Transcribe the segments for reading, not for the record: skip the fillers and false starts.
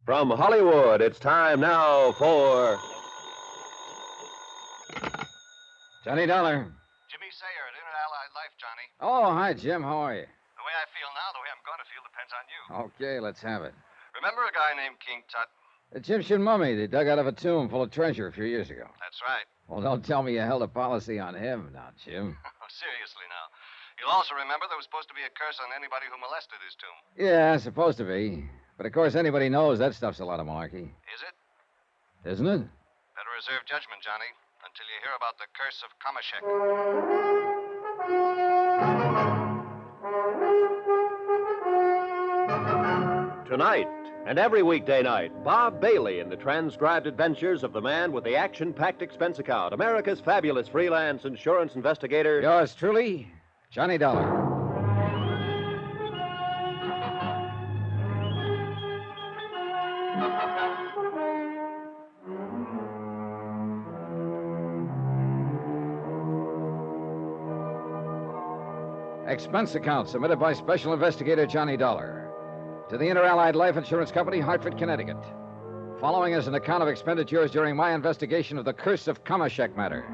From Hollywood, it's time now for Johnny Dollar. Jimmy Sayer at Allied Life, Johnny. Oh, hi, Jim. How are you? The way I feel now, the way I'm going to feel, depends on you. Okay, let's have it. Remember a guy named King Tut? The Egyptian mummy they dug out of a tomb full of treasure a few years ago. That's right. Well, don't tell me you held a policy on him now, Jim. Seriously now. You'll also remember there was supposed to be a curse on anybody who molested his tomb. Yeah, supposed to be. But of course, anybody knows that stuff's a lot of malarkey. Is it? Isn't it? Better reserve judgment, Johnny, until you hear about the curse of Kamashek. Tonight and every weekday night, Bob Bailey in the transcribed adventures of the man with the action-packed expense account, America's fabulous freelance insurance investigator. Yours truly, Johnny Dollar. Expense account submitted by Special Investigator Johnny Dollar to the Inter-Allied Life Insurance Company, Hartford, Connecticut. Following is an account of expenditures during my investigation of the curse of Kamashek matter.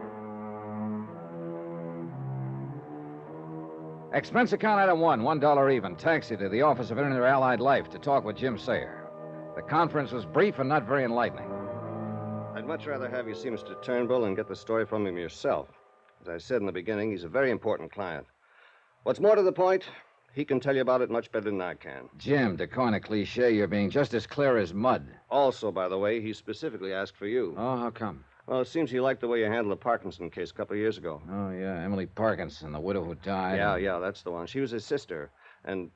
Expense account item 1, $1 even. Taxi to the office of Inter-Allied Life to talk with Jim Sayer. The conference was brief and not very enlightening. I'd much rather have you see Mr. Turnbull and get the story from him yourself. As I said in the beginning, he's a very important client. What's more to the point, he can tell you about it much better than I can. Jim, to coin a cliche, you're being just as clear as mud. Also, by the way, he specifically asked for you. Oh, how come? Well, it seems he liked the way you handled the Parkinson case a couple of years ago. Oh, yeah, Emily Parkinson, the widow who died. Yeah, that's the one. She was his sister. And,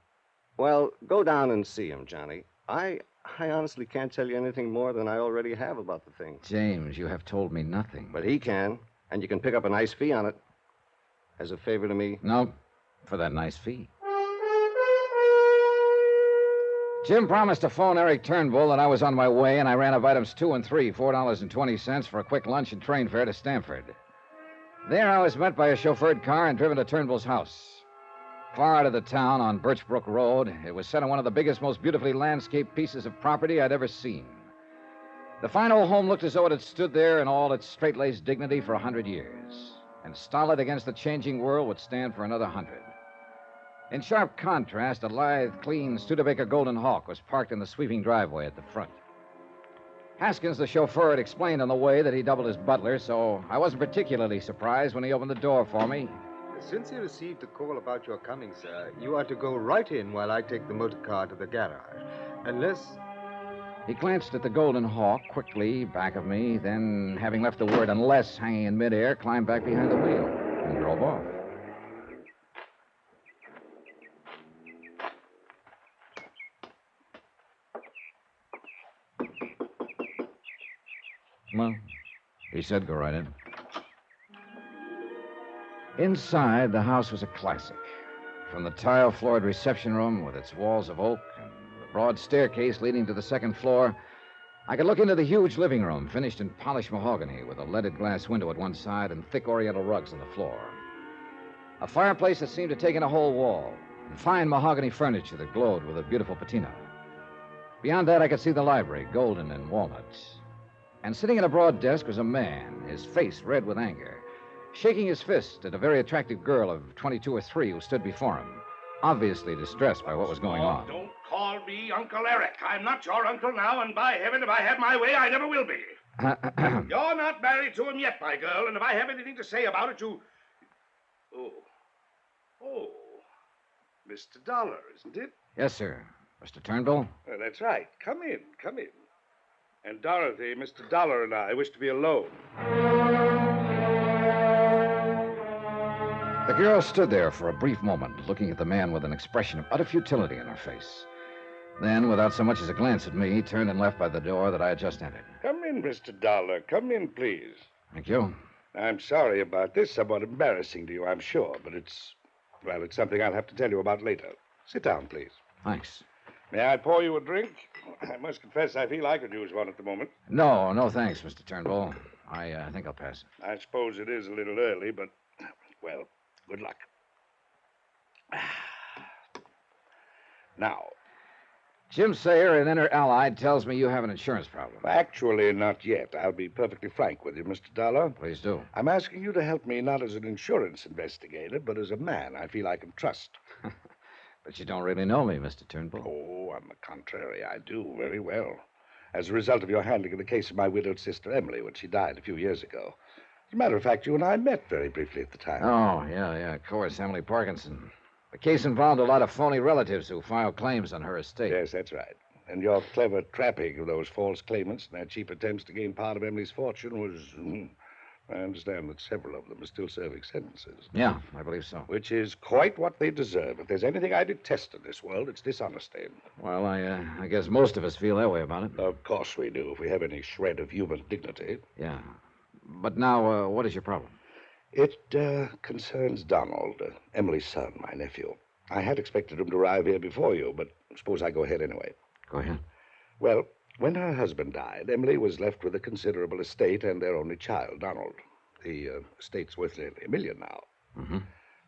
well, go down and see him, Johnny. I honestly can't tell you anything more than I already have about the thing. James, you have told me nothing. But he can, and you can pick up a nice fee on it. As a favor to me. No, for that nice fee. Jim promised to phone Eric Turnbull that I was on my way, and I ran up items 2 and 3, $4.20 for a quick lunch and train fare to Stamford. There I was met by a chauffeured car and driven to Turnbull's house. Far out of the town on Birchbrook Road, it was set on one of the biggest, most beautifully landscaped pieces of property I'd ever seen. The fine old home looked as though it had stood there in all its straight-laced dignity for 100 years, and stolid against the changing world would stand for another 100. In sharp contrast, a lithe, clean Studebaker Golden Hawk was parked in the sweeping driveway at the front. Haskins, the chauffeur, had explained on the way that he doubled as butler, so I wasn't particularly surprised when he opened the door for me. Since you received a call about your coming, sir, you are to go right in while I take the motor car to the garage. Unless... He glanced at the Golden Hawk quickly back of me, then, having left the word unless hanging in midair, climbed back behind the wheel and drove off. Well, he said go right in. Inside, the house was a classic. From the tile-floored reception room with its walls of oak and the broad staircase leading to the second floor, I could look into the huge living room, finished in polished mahogany, with a leaded glass window at one side and thick oriental rugs on the floor. A fireplace that seemed to take in a whole wall, and fine mahogany furniture that glowed with a beautiful patina. Beyond that, I could see the library, golden and walnuts. And sitting at a broad desk was a man, his face red with anger, shaking his fist at a very attractive girl of 22 or 3 who stood before him, obviously distressed by what was going on. Don't call me Uncle Eric. I'm not your uncle now, and by heaven, if I have my way, I never will be. You're not married to him yet, my girl, and if I have anything to say about it, you... Oh, Mr. Dollar, isn't it? Yes, sir. Mr. Turnbull? That's right. Come in. And Dorothy, Mr. Dollar and I wish to be alone. The girl stood there for a brief moment, looking at the man with an expression of utter futility in her face. Then, without so much as a glance at me, turned and left by the door that I had just entered. Come in, Mr. Dollar. Come in, please. Thank you. I'm sorry about this. Somewhat embarrassing to you, I'm sure, but it's something I'll have to tell you about later. Sit down, please. Thanks. May I pour you a drink? I must confess I feel I could use one at the moment. No, thanks, Mr. Turnbull. I think I'll pass it. I suppose it is a little early, but, well, good luck. Now, Jim Sayer, an inner allied, tells me you have an insurance problem. Actually, not yet. I'll be perfectly frank with you, Mr. Dollar. Please do. I'm asking you to help me not as an insurance investigator, but as a man I feel I can trust. But you don't really know me, Mr. Turnbull. Oh, on the contrary, I do very well. As a result of your handling of the case of my widowed sister, Emily, when she died a few years ago. As a matter of fact, you and I met very briefly at the time. Oh, yeah, of course, Emily Parkinson. The case involved a lot of phony relatives who filed claims on her estate. Yes, that's right. And your clever trapping of those false claimants and their cheap attempts to gain part of Emily's fortune was... I understand that several of them are still serving sentences. Yeah, I believe so. Which is quite what they deserve. If there's anything I detest in this world, it's dishonesty. Well, I guess most of us feel that way about it. Of course we do, if we have any shred of human dignity. Yeah. But now, what is your problem? It concerns Donald, Emily's son, my nephew. I had expected him to arrive here before you, but suppose I go ahead anyway. Go ahead. Well, when her husband died, Emily was left with a considerable estate and their only child, Donald. The estate's worth nearly $1 million now. Mm-hmm.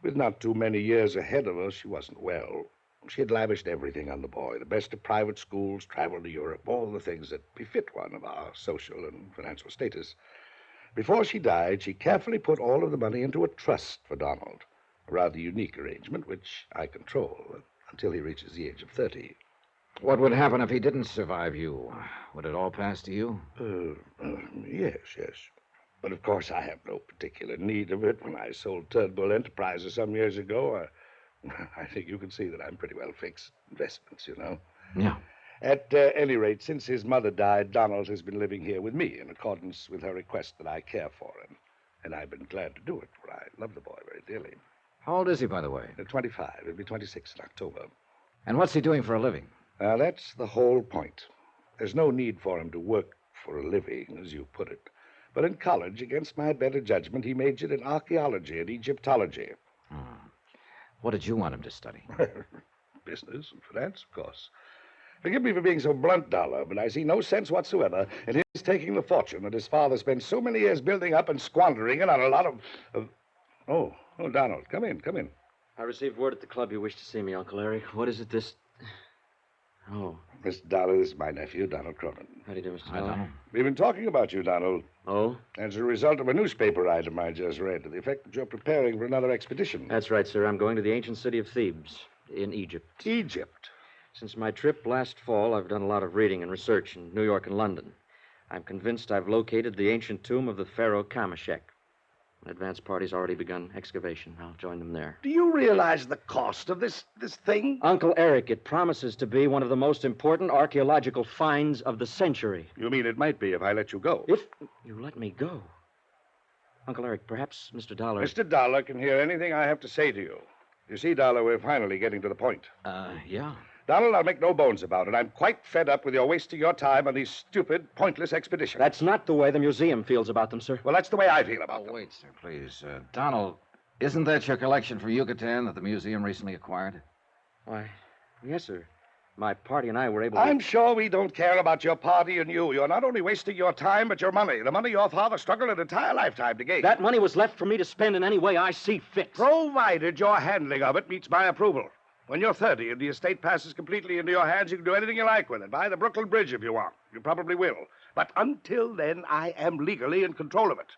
With not too many years ahead of her, she wasn't well. She had lavished everything on the boy, the best of private schools, travel to Europe, all the things that befit one of our social and financial status. Before she died, she carefully put all of the money into a trust for Donald, a rather unique arrangement which I control until he reaches the age of 30. What would happen if he didn't survive you? Would it all pass to you? Yes. But of course I have no particular need of it. When I sold Turnbull Enterprises some years ago, I think you can see that I'm pretty well fixed. Investments, you know. Yeah. At any rate, since his mother died, Donald has been living here with me in accordance with her request that I care for him. And I've been glad to do it, for I love the boy very dearly. How old is he, by the way? 25. He'll be 26 in October. And what's he doing for a living? That's the whole point. There's no need for him to work for a living, as you put it. But in college, against my better judgment, he majored in archaeology and Egyptology. What did you want him to study? Business and finance, of course. Forgive me for being so blunt, Dollar, but I see no sense whatsoever in his taking the fortune that his father spent so many years building up and squandering it on a lot of... Oh, Donald, come in. I received word at the club you wish to see me, Uncle Eric. What is it, this... Oh. Mr. Dollar, this is my nephew, Donald Cronin. How do you do, Mr. Hi, Dollar? Donald. We've been talking about you, Donald. Oh? As a result of a newspaper item I just read to the effect that you're preparing for another expedition. That's right, sir. I'm going to the ancient city of Thebes in Egypt. Egypt? Since my trip last fall, I've done a lot of reading and research in New York and London. I'm convinced I've located the ancient tomb of the pharaoh Kamashek. An advance party's already begun excavation. I'll join them there. Do you realize the cost of this thing? Uncle Eric, it promises to be one of the most important archaeological finds of the century. You mean it might be if I let you go? If you let me go. Uncle Eric, perhaps Mr. Dollar... Mr. Dollar can hear anything I have to say to you. You see, Dollar, we're finally getting to the point. Yeah. Donald, I'll make no bones about it. I'm quite fed up with your wasting your time on these stupid, pointless expeditions. That's not the way the museum feels about them, sir. Well, that's the way I feel about them. Wait, sir, please. Donald, isn't that your collection from Yucatan that the museum recently acquired? Why, yes, sir. My party and I were able to... I'm sure we don't care about your party and you. You're not only wasting your time, but your money. The money your father struggled an entire lifetime to gain. That money was left for me to spend in any way I see fit. Provided your handling of it meets my approval. When you're 30 and the estate passes completely into your hands, you can do anything you like with it. Buy the Brooklyn Bridge if you want. You probably will. But until then, I am legally in control of it.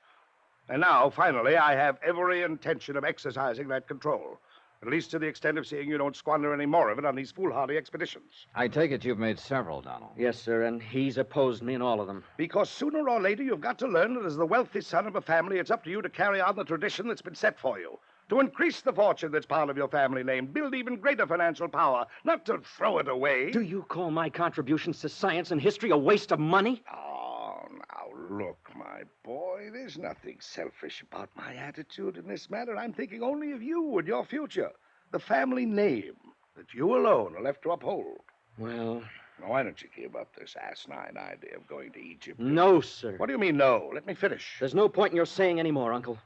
And now, finally, I have every intention of exercising that control. At least to the extent of seeing you don't squander any more of it on these foolhardy expeditions. I take it you've made several, Donald. Yes, sir, and he's opposed me in all of them. Because sooner or later, you've got to learn that as the wealthy son of a family, it's up to you to carry on the tradition that's been set for you. To increase the fortune that's part of your family name, build even greater financial power, not to throw it away. Do you call my contributions to science and history a waste of money? Oh, now look, my boy, there's nothing selfish about my attitude in this matter. I'm thinking only of you and your future. The family name that you alone are left to uphold. Well... Now, why don't you give up this asinine idea of going to Egypt? No, sir. What do you mean, no? Let me finish. There's no point in your saying any more, Uncle.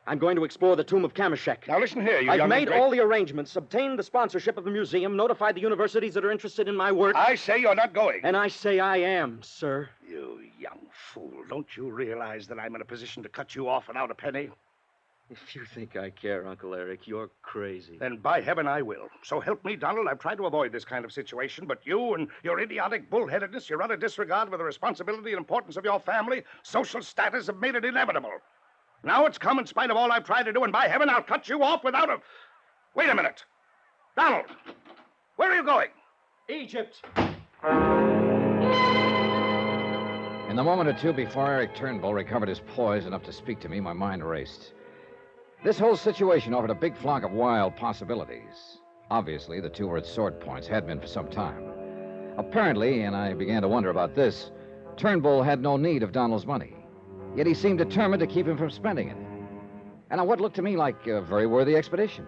I'm going to explore the tomb of Kamashek. Now, listen here, you I've young... made all the arrangements, obtained the sponsorship of the museum, notified the universities that are interested in my work. I say you're not going. And I say I am, sir. You young fool. Don't you realize that I'm in a position to cut you off without a penny? If you think I care, Uncle Eric, you're crazy. Then by heaven I will. So help me, Donald. I've tried to avoid this kind of situation, but you and your idiotic bullheadedness, your utter disregard for the responsibility and importance of your family, social status have made it inevitable. Now it's come in spite of all I've tried to do, and by heaven I'll cut you off without a... Wait a minute. Donald, where are you going? Egypt. In the moment or two before Eric Turnbull recovered his poise enough to speak to me, my mind raced. This whole situation offered a big flock of wild possibilities. Obviously, the two were at sword points, had been for some time. Apparently, and I began to wonder about this, Turnbull had no need of Donald's money. Yet he seemed determined to keep him from spending it. And on what looked to me like a very worthy expedition.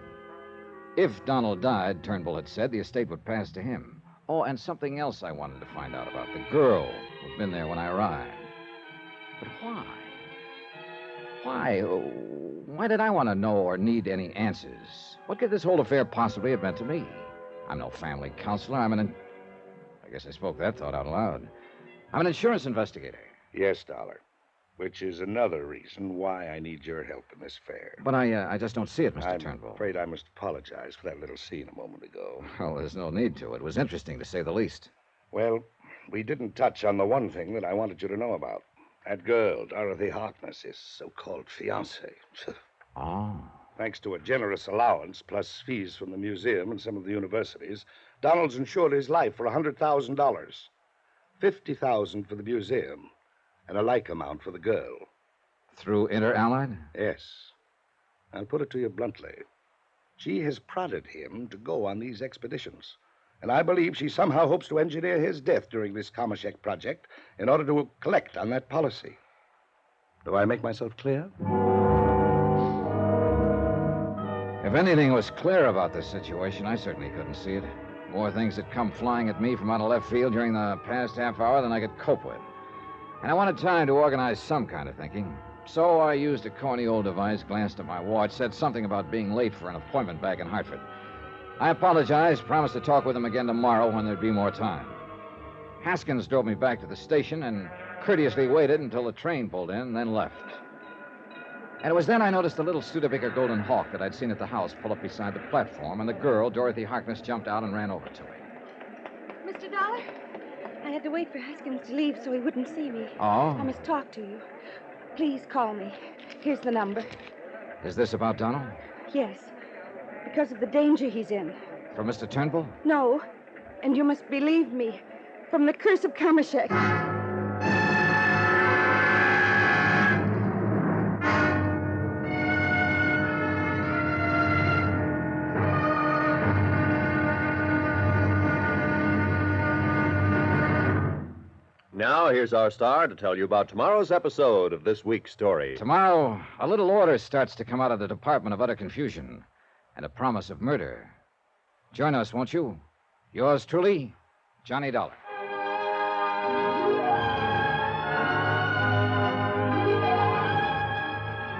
If Donald died, Turnbull had said, the estate would pass to him. Oh, and something else I wanted to find out about. The girl who'd been there when I arrived. But why? Why did I want to know or need any answers? What could this whole affair possibly have meant to me? I'm no family counselor. I guess I spoke that thought out loud. I'm an insurance investigator. Yes, Dollar. Which is another reason why I need your help in this affair. But I just don't see it, Mr. Turnbull. I'm afraid I must apologize for that little scene a moment ago. Well, there's no need to. It was interesting, to say the least. Well, we didn't touch on the one thing that I wanted you to know about. That girl, Dorothy Harkness, his so-called fiancée. Oh. Thanks to a generous allowance, plus fees from the museum and some of the universities, Donald's insured his life for $100,000. $50,000 for the museum, and a like amount for the girl. Through Inter-Allied? Yes. I'll put it to you bluntly. She has prodded him to go on these expeditions. And I believe she somehow hopes to engineer his death during this Kamashek project in order to collect on that policy. Do I make myself clear? If anything was clear about this situation, I certainly couldn't see it. More things had come flying at me from out of left field during the past half hour than I could cope with. And I wanted time to organize some kind of thinking. So I used a corny old device, glanced at my watch, said something about being late for an appointment back in Hartford. I apologized, promised to talk with him again tomorrow when there'd be more time. Haskins drove me back to the station and courteously waited until the train pulled in, then left. And it was then I noticed the little Studebaker Golden Hawk that I'd seen at the house pull up beside the platform, and the girl, Dorothy Harkness, jumped out and ran over to me. Mr. Dollar, I had to wait for Haskins to leave so he wouldn't see me. Oh? I must talk to you. Please call me. Here's the number. Is this about Donald? Yes, because of the danger he's in. From Mr. Turnbull? No, and you must believe me. From the curse of Kamashek. Now, here's our star to tell you about tomorrow's episode of this week's story. Tomorrow, a little order starts to come out of the Department of Utter Confusion and a promise of murder. Join us, won't you? Yours truly, Johnny Dollar.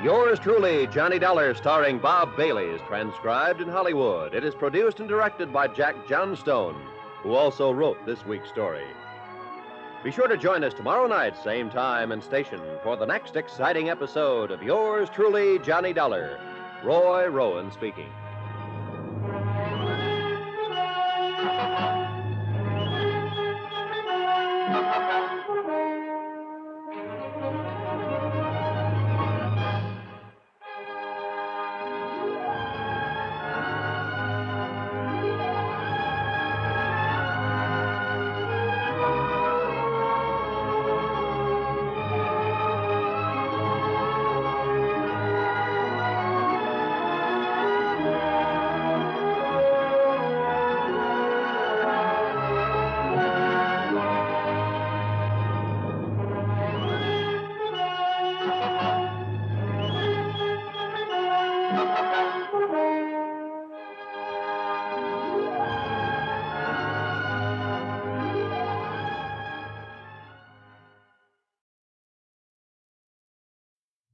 Yours truly, Johnny Dollar, starring Bob Bailey, is transcribed in Hollywood. It is produced and directed by Jack Johnstone, who also wrote this week's story. Be sure to join us tomorrow night, same time and station, for the next exciting episode of Yours truly, Johnny Dollar. Roy Rowan speaking.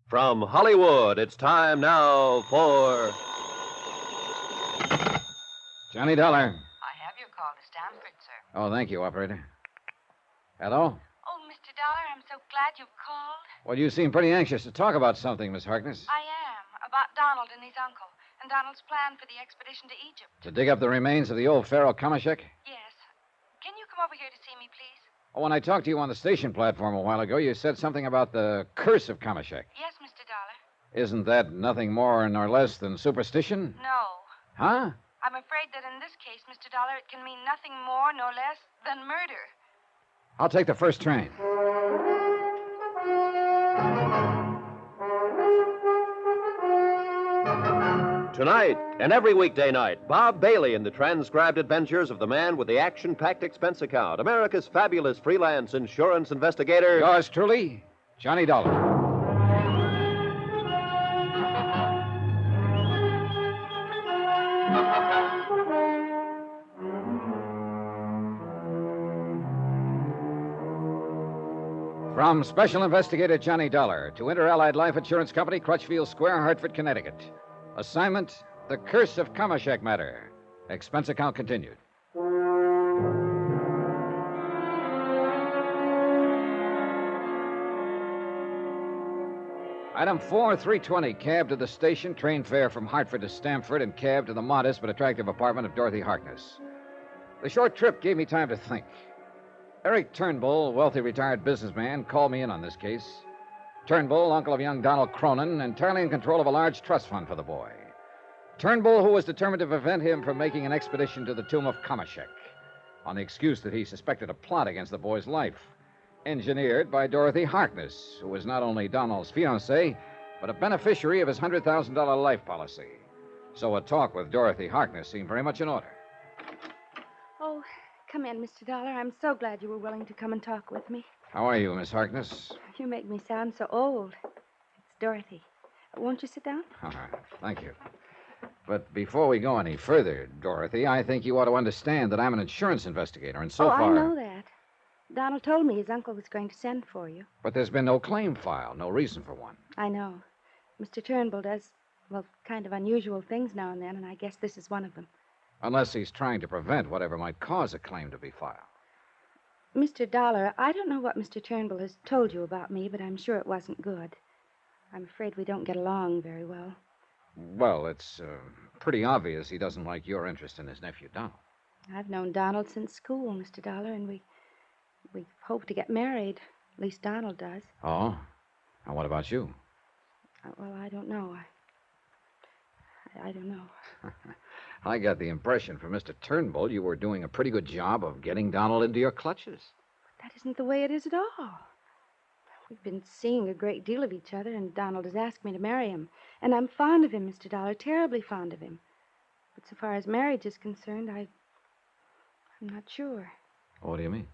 From Hollywood, it's time now for... Johnny Dollar. I have your call to Stamford, sir. Oh, thank you, operator. Hello? Oh, Mr. Dollar, I'm so glad you've called. Well, you seem pretty anxious to talk about something, Miss Harkness. I am. About Donald and his uncle, and Donald's plan for the expedition to Egypt. To dig up the remains of the old Pharaoh Kamashek? Yes. Can you come over here to see me, please? Oh, when I talked to you on the station platform a while ago, you said something about the curse of Kamashek. Yes, Mr. Dollar. Isn't that nothing more nor less than superstition? No. Huh? I'm afraid that in this case, Mr. Dollar, it can mean nothing more nor less than murder. I'll take the first train. Tonight and every weekday night, Bob Bailey in the transcribed adventures of the man with the action-packed expense account, America's fabulous freelance insurance investigator. Yours truly, Johnny Dollar. From Special Investigator Johnny Dollar to Inter-Allied Life Insurance Company, Crutchfield Square, Hartford, Connecticut. Assignment, The Curse of Kamashek Matter. Expense account continued. Item 4, 320, cab to the station, train fare from Hartford to Stamford, and cab to the modest but attractive apartment of Dorothy Harkness. The short trip gave me time to think. Eric Turnbull, wealthy retired businessman, called me in on this case. Turnbull, uncle of young Donald Cronin, entirely in control of a large trust fund for the boy. Turnbull, who was determined to prevent him from making an expedition to the tomb of Kamashek, on the excuse that he suspected a plot against the boy's life, engineered by Dorothy Harkness, who was not only Donald's fiancée, but a beneficiary of his $100,000 life policy. So a talk with Dorothy Harkness seemed very much in order. Oh, come in, Mr. Dollar. I'm so glad you were willing to come and talk with me. How are you, Miss Harkness? You make me sound so old. It's Dorothy. Won't you sit down? All right, thank you. But before we go any further, Dorothy, I think you ought to understand that I'm an insurance investigator, and so far... I know that. Donald told me his uncle was going to send for you. But there's been no claim filed, no reason for one. I know. Mr. Turnbull does, well, kind of unusual things now and then, and I guess this is one of them. Unless he's trying to prevent whatever might cause a claim to be filed. Mr. Dollar, I don't know what Mr. Turnbull has told you about me, but I'm sure it wasn't good. I'm afraid we don't get along very well. Well, it's pretty obvious he doesn't like your interest in his nephew, Donald. I've known Donald since school, Mr. Dollar, and we hope to get married. At least Donald does. Oh? And what about you? Well, I don't know. I don't know. I got the impression from Mr. Turnbull you were doing a pretty good job of getting Donald into your clutches. That isn't the way it is at all. We've been seeing a great deal of each other, and Donald has asked me to marry him. And I'm fond of him, Mr. Dollar, terribly fond of him. But so far as marriage is concerned, I'm not sure. What do you mean?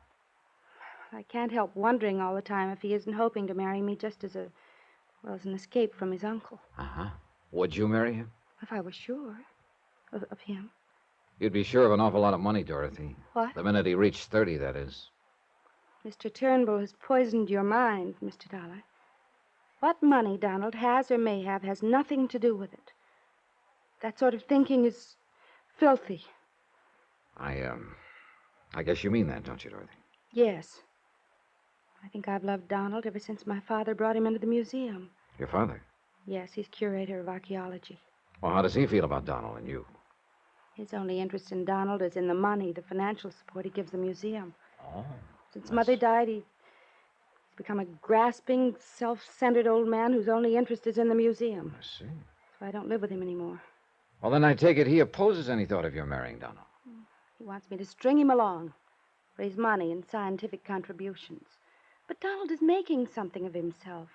I can't help wondering all the time if he isn't hoping to marry me just as an escape from his uncle. Uh-huh. Would you marry him? If I were sure of him. You'd be sure of an awful lot of money, Dorothy. What? The minute he reached 30, that is. Mr. Turnbull has poisoned your mind, Mr. Dollar. What money Donald has or may have has nothing to do with it. That sort of thinking is filthy. I guess you mean that, don't you, Dorothy? Yes. I think I've loved Donald ever since my father brought him into the museum. Your father? Yes, he's curator of archaeology. Well, how does he feel about Donald and you? His only interest in Donald is in the money, the financial support he gives the museum. Oh. Since Mother died, he's become a grasping, self-centered old man whose only interest is in the museum. I see. So I don't live with him anymore. Well, then I take it he opposes any thought of your marrying Donald. He wants me to string him along, raise money and scientific contributions. But Donald is making something of himself,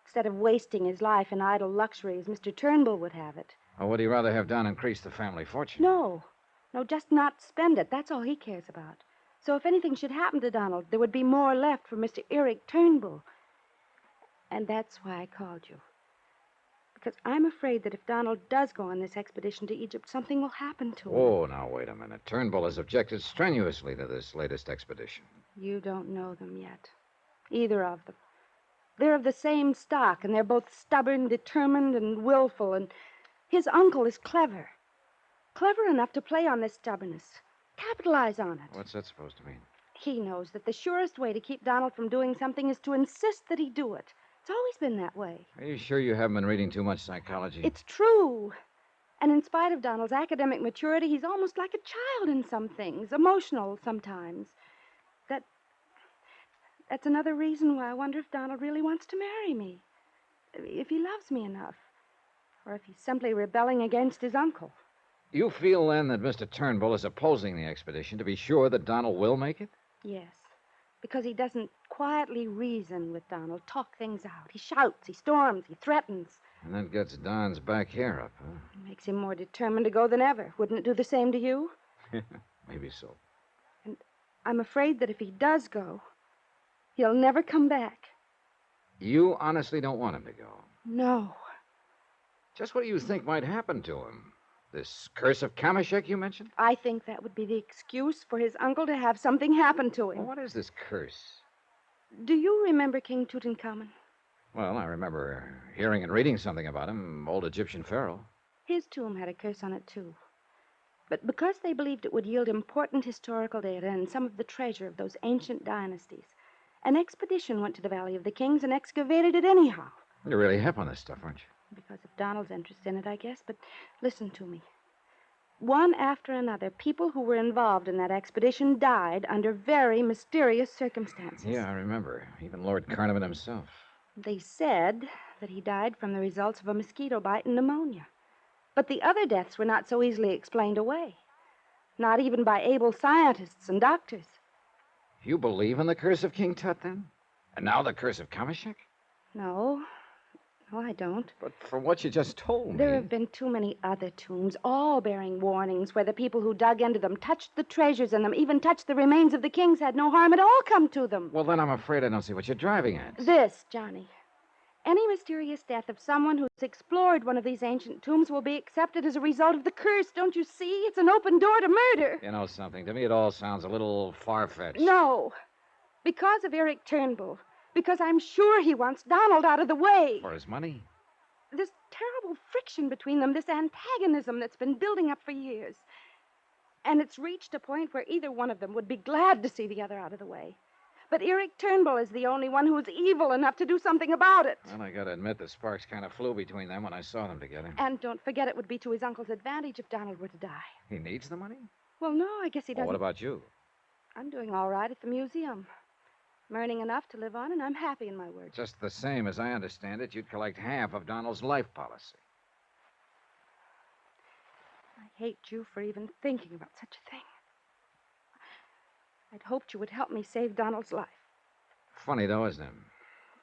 instead of wasting his life in idle luxury as Mr. Turnbull would have it. Or would he rather have Don increase the family fortune? No, just not spend it. That's all he cares about. So if anything should happen to Donald, there would be more left for Mr. Eric Turnbull. And that's why I called you. Because I'm afraid that if Donald does go on this expedition to Egypt, something will happen to him. Oh, now, wait a minute. Turnbull has objected strenuously to this latest expedition. You don't know them yet. Either of them. They're of the same stock, and they're both stubborn, determined, and willful, and his uncle is clever. Clever enough to play on this stubbornness. Capitalize on it. What's that supposed to mean? He knows that the surest way to keep Donald from doing something is to insist that he do it. It's always been that way. Are you sure you haven't been reading too much psychology? It's true. And in spite of Donald's academic maturity, he's almost like a child in some things, emotional sometimes. That's another reason why I wonder if Donald really wants to marry me. If he loves me enough. Or if he's simply rebelling against his uncle. You feel, then, that Mr. Turnbull is opposing the expedition to be sure that Donald will make it? Yes. Because he doesn't quietly reason with Donald, talk things out. He shouts, he storms, he threatens. And that gets Don's back hair up, huh? It makes him more determined to go than ever. Wouldn't it do the same to you? Maybe so. And I'm afraid that if he does go, he'll never come back. You honestly don't want him to go? No. Just what do you think might happen to him? This curse of Kamashek you mentioned? I think that would be the excuse for his uncle to have something happen to him. Well, what is this curse? Do you remember King Tutankhamun? Well, I remember hearing and reading something about him, old Egyptian pharaoh. His tomb had a curse on it, too. But because they believed it would yield important historical data and some of the treasure of those ancient dynasties, an expedition went to the Valley of the Kings and excavated it anyhow. You're really hip on this stuff, aren't you? Because of Donald's interest in it, I guess. But listen to me. One after another, people who were involved in that expedition died under very mysterious circumstances. Yeah, I remember. Even Lord Carnarvon himself. They said that he died from the results of a mosquito bite and pneumonia. But the other deaths were not so easily explained away. Not even by able scientists and doctors. You believe in the curse of King Tut, then? And now the curse of Kamashek? No, I don't. But from what you just told me... There have been too many other tombs, all bearing warnings, where the people who dug into them, touched the treasures in them, even touched the remains of the kings, had no harm at all come to them. Well, then I'm afraid I don't see what you're driving at. This, Johnny. Any mysterious death of someone who's explored one of these ancient tombs will be accepted as a result of the curse. Don't you see? It's an open door to murder. You know something? To me, it all sounds a little far-fetched. No. Because of Eric Turnbull. Because I'm sure he wants Donald out of the way. For his money? This terrible friction between them, this antagonism that's been building up for years. And it's reached a point where either one of them would be glad to see the other out of the way. But Eric Turnbull is the only one who is evil enough to do something about it. Well, I gotta admit the sparks kind of flew between them when I saw them together. And don't forget it would be to his uncle's advantage if Donald were to die. He needs the money? Well, no, I guess he doesn't. Well, what about you? I'm doing all right at the museum. I'm earning enough to live on, and I'm happy in my work. Just the same, as I understand it, you'd collect half of Donald's life policy. I hate you for even thinking about such a thing. I'd hoped you would help me save Donald's life. Funny, though, isn't it?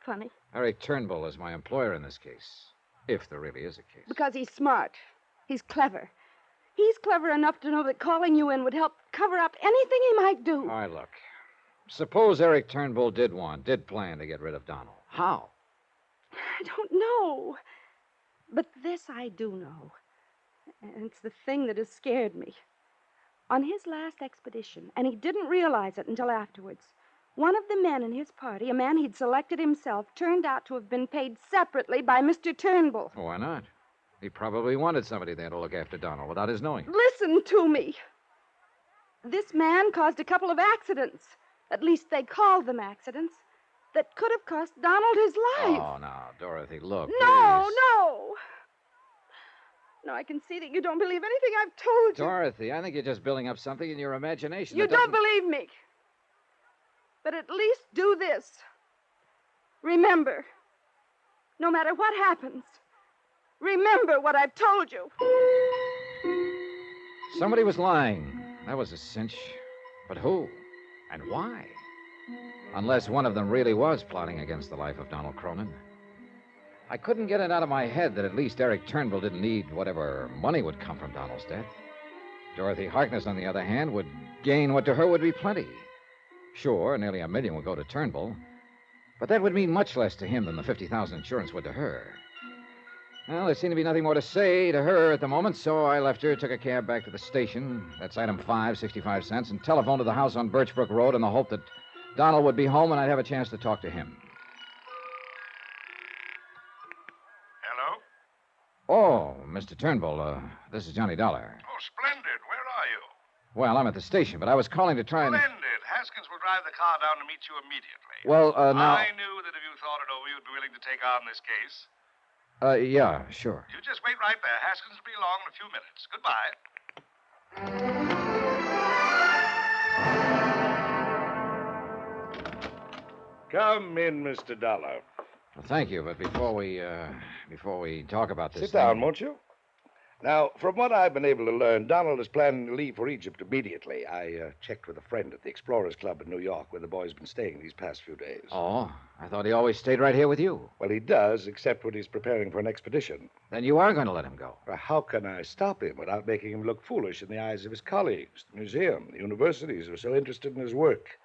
Funny? Eric Turnbull is my employer in this case. If there really is a case. Because he's smart. He's clever. He's clever enough to know that calling you in would help cover up anything he might do. All right, look. Suppose Eric Turnbull did plan to get rid of Donald. How? I don't know. But this I do know. And it's the thing that has scared me. On his last expedition, and he didn't realize it until afterwards, one of the men in his party, a man he'd selected himself, turned out to have been paid separately by Mr. Turnbull. Why not? He probably wanted somebody there to look after Donald without his knowing. Listen to me. This man caused a couple of accidents. At least they called them accidents. That could have cost Donald his life. Oh, now, Dorothy, look. No, please. no. No, I can see that you don't believe anything I've told you. Dorothy, I think you're just building up something in your imagination. You that doesn't... don't believe me. But at least do this. Remember, no matter what happens, remember what I've told you. Somebody was lying. That was a cinch. But who? And why? Unless one of them really was plotting against the life of Donald Cronin. I couldn't get it out of my head that at least Eric Turnbull didn't need whatever money would come from Donald's death. Dorothy Harkness, on the other hand, would gain what to her would be plenty. Sure, nearly $1 million would go to Turnbull, but that would mean much less to him than the $50,000 insurance would to her. Well, there seemed to be nothing more to say to her at the moment, so I left her, took a cab back to the station. That's item 5, 65 cents, and telephoned to the house on Birchbrook Road in the hope that Donald would be home and I'd have a chance to talk to him. Hello? Oh, Mr. Turnbull, this is Johnny Dollar. Oh, splendid. Where are you? Well, I'm at the station, but I was calling to try and... Splendid. Haskins will drive the car down to meet you immediately. Well, now... I knew that if you thought it over, you'd be willing to to take on this case? Yeah, sure. You just wait right there. Haskins will be along in a few minutes. Goodbye. Come in, Mr. Dollar. Well, thank you, but before we talk about this Sit thing- down, won't you? Now, from what I've been able to learn, Donald is planning to leave for Egypt immediately. I checked with a friend at the Explorers Club in New York, where the boy's been staying these past few days. Oh, I thought he always stayed right here with you. Well, he does, except when he's preparing for an expedition. Then you are going to let him go. Well, how can I stop him without making him look foolish in the eyes of his colleagues, the museum, the universities who are so interested in his work?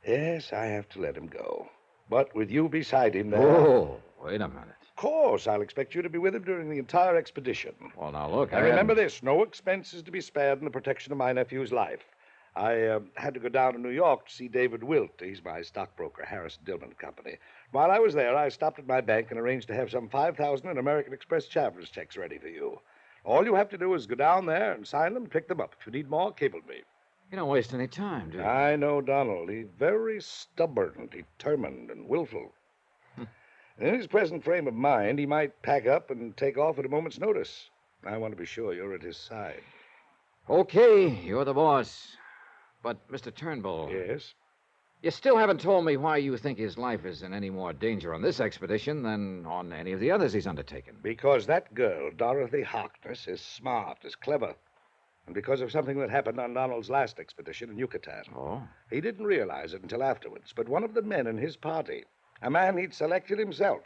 Yes, I have to let him go. But with you beside him there... Oh, wait a minute. Of course, I'll expect you to be with him during the entire expedition. Well, now, look, And remember this, no expense is to be spared in the protection of my nephew's life. I had to go down to New York to see David Wilt. He's my stockbroker, Harris Dillman Company. While I was there, I stopped at my bank and arranged to have some 5,000 in American Express traveler's checks ready for you. All you have to do is go down there and sign them, pick them up. If you need more, cable me. You don't waste any time, do you? I know Donald. He's very stubborn, determined, and willful. In his present frame of mind, he might pack up and take off at a moment's notice. I want to be sure you're at his side. Okay, you're the boss. But, Mr. Turnbull... Yes? You still haven't told me why you think his life is in any more danger on this expedition than on any of the others he's undertaken. Because that girl, Dorothy Harkness, is smart, is clever. And because of something that happened on Donald's last expedition in Yucatan. Oh? He didn't realize it until afterwards, but one of the men in his party, a man he'd selected himself,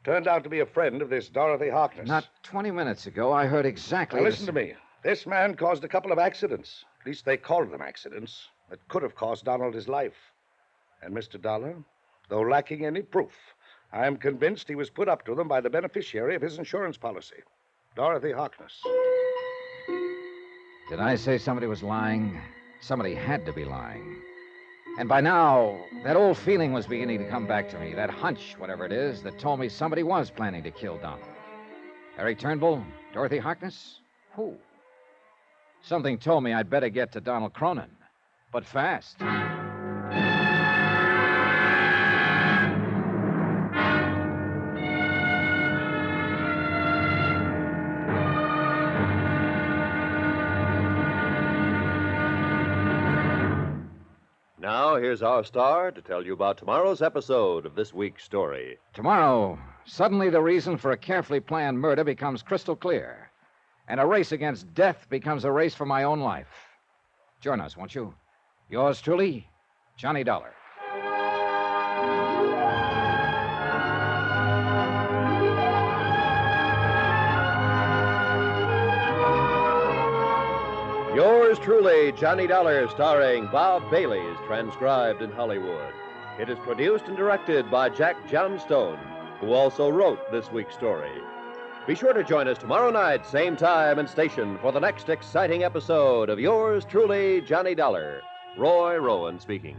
turned out to be a friend of this Dorothy Harkness. Not 20 minutes ago, I heard exactly... Now, listen to me. This man caused a couple of accidents. At least they called them accidents. That could have cost Donald his life. And Mr. Dollar, though lacking any proof, I am convinced he was put up to them by the beneficiary of his insurance policy, Dorothy Harkness. Did I say somebody was lying? Somebody had to be lying. And by now, that old feeling was beginning to come back to me, that hunch, whatever it is, that told me somebody was planning to kill Donald. Eric Turnbull? Dorothy Harkness? Who? Something told me I'd better get to Donald Cronin, but fast. Now, here's our star to tell you about tomorrow's episode of this week's story. Tomorrow, suddenly the reason for a carefully planned murder becomes crystal clear, and a race against death becomes a race for my own life. Join us, won't you? Yours truly, Johnny Dollar. Yours truly, Johnny Dollar, starring Bob Bailey, is transcribed in Hollywood. It is produced and directed by Jack Johnstone, who also wrote this week's story. Be sure to join us tomorrow night, same time and station, for the next exciting episode of Yours truly, Johnny Dollar. Roy Rowan speaking.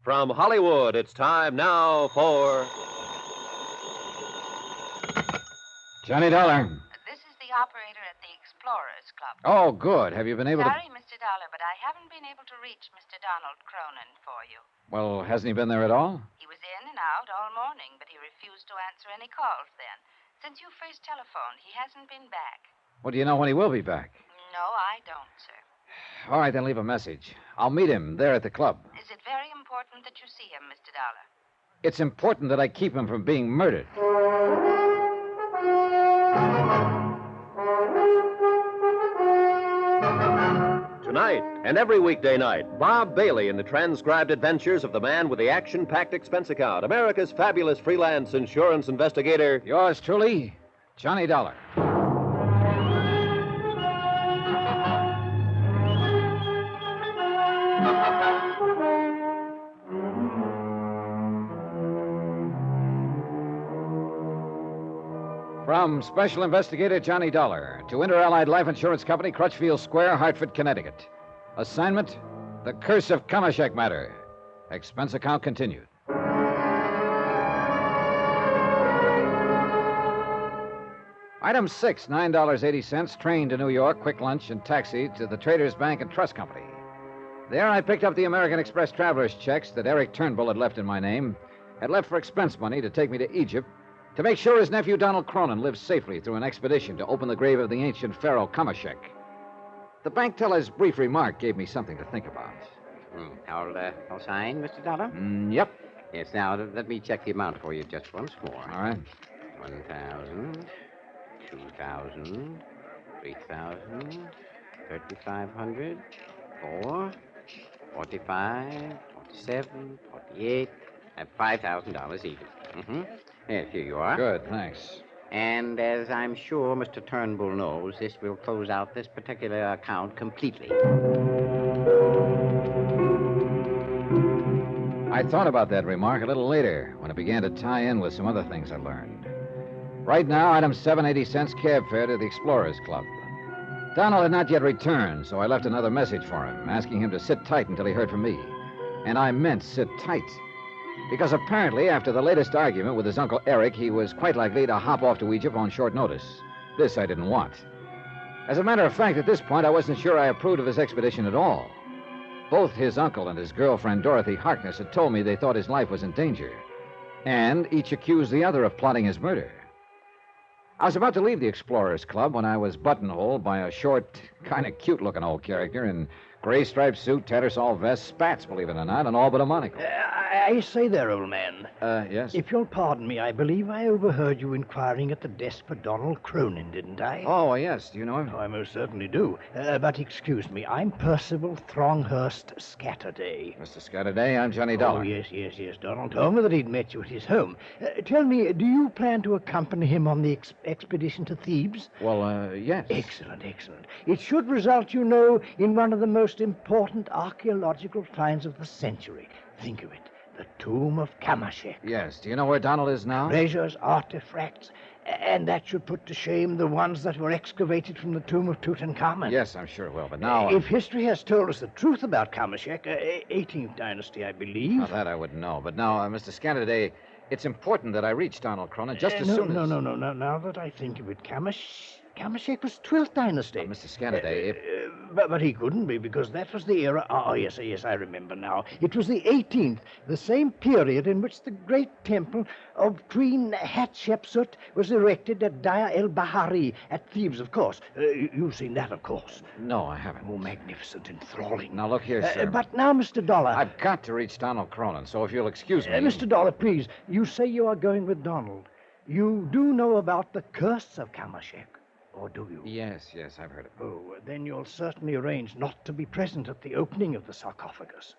From Hollywood, it's time now for... Johnny Dollar. This is the operator at the Explorers Club. Oh, good. Have you been able Sorry, Mr. Dollar, but I haven't been able to reach Mr. Donald Cronin for you. Well, hasn't he been there at all? He was in and out all morning, but he refused to answer any calls then. Since you first telephoned, he hasn't been back. Well, do you know when he will be back? No, I don't, sir. All right, then leave a message. I'll meet him there at the club. Is it very important that you see him, Mr. Dollar? It's important that I keep him from being murdered. tonight, and every weekday night, Bob Bailey in the transcribed adventures of the man with the action-packed expense account, America's fabulous freelance insurance investigator. Yours truly, Johnny Dollar. From Special Investigator Johnny Dollar to Inter-Allied Life Insurance Company, Crutchfield Square, Hartford, Connecticut. Assignment, The Curse of Kamashek Matter. Expense account continued. Item 6, $9.80, train to New York, quick lunch, and taxi to the Traders Bank and Trust Company. There I picked up the American Express traveler's checks that Eric Turnbull had left in my name, had left for expense money to take me to Egypt, to make sure his nephew Donald Cronin lived safely through an expedition to open the grave of the ancient pharaoh Kamashek. The bank teller's brief remark gave me something to think about. I'll sign, Mr. Dollar? Yep. Yes, now, let me check the amount for you just once more. All right. 1,000, 2,000, 3,000, 3,500, 4, 45, 47, 48, and $5,000 even. Mm-hmm. Yes, here you are. Good, thanks. And as I'm sure Mr. Turnbull knows, this will close out this particular account completely. I thought about that remark a little later when it began to tie in with some other things I learned. Right now, item 7.80 cab fare to the Explorers Club. Donald had not yet returned, so I left another message for him, asking him to sit tight until he heard from me. And I meant sit tight. Because apparently, after the latest argument with his Uncle Eric, he was quite likely to hop off to Egypt on short notice. This I didn't want. As a matter of fact, at this point, I wasn't sure I approved of his expedition at all. Both his uncle and his girlfriend, Dorothy Harkness, had told me they thought his life was in danger. And each accused the other of plotting his murder. I was about to leave the Explorers Club when I was buttonholed by a short, kind of cute-looking old character in gray striped suit, tattersall vest, spats, believe it or not, and all but a monocle. I say there, old man. Yes? If you'll pardon me, I believe I overheard you inquiring at the desk for Donald Cronin, didn't I? Oh, yes. Do you know him? Oh, I most certainly do. But excuse me, I'm Percival Thronghurst Scatterday. Mr. Scatterday, I'm Johnny Dollar. Oh, yes. Donald told me that he'd met you at his home. Tell me, do you plan to accompany him on the expedition to Thebes? Well, yes. Excellent. It should result, you know, in one of the most important archaeological finds of the century. Think of it. The tomb of Kamashek. Yes. Do you know where Donald is now? Treasures, artifacts, and that should put to shame the ones that were excavated from the tomb of Tutankhamun. Yes, I'm sure it will, but now... If history has told us the truth about Kamashek, 18th dynasty, I believe... Now, that I wouldn't know, but now, Mr. Scatterday, it's important that I reach Donald Cronin just as soon as... No. Now that I think of it, Kamashek was 12th dynasty. Mr. Scatterday, But he couldn't be, because that was the era... Oh, yes, I remember now. It was the 18th, the same period in which the great temple of Queen Hatshepsut was erected at Daya el-Bahari at Thebes, of course. You've seen that, of course. No, I haven't. Oh, magnificent, enthralling. Now, look here, sir. But now, Mr. Dollar... I've got to reach Donald Cronin, so if you'll excuse me... Mr. Dollar, please, you say you are going with Donald. You do know about the curse of Kamashek. Or do you? Yes, I've heard of it. Oh, then you'll certainly arrange not to be present at the opening of the sarcophagus.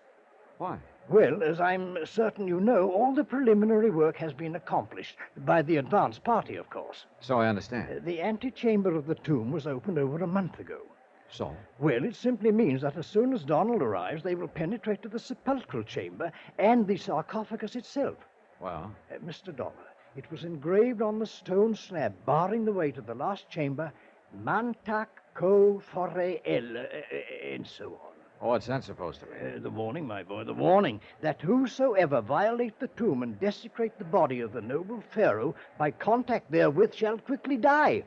Why? Well, as I'm certain you know, all the preliminary work has been accomplished by the advance party, of course. So I understand. The antechamber of the tomb was opened over a month ago. So? Well, it simply means that as soon as Donald arrives, they will penetrate to the sepulchral chamber and the sarcophagus itself. Well? Mr. Dollar, it was engraved on the stone slab, barring the way to the last chamber, Mantak Ko Fore El, and so on. Oh, what's that supposed to be? The warning, my boy, the warning that whosoever violate the tomb and desecrate the body of the noble pharaoh by contact therewith shall quickly die.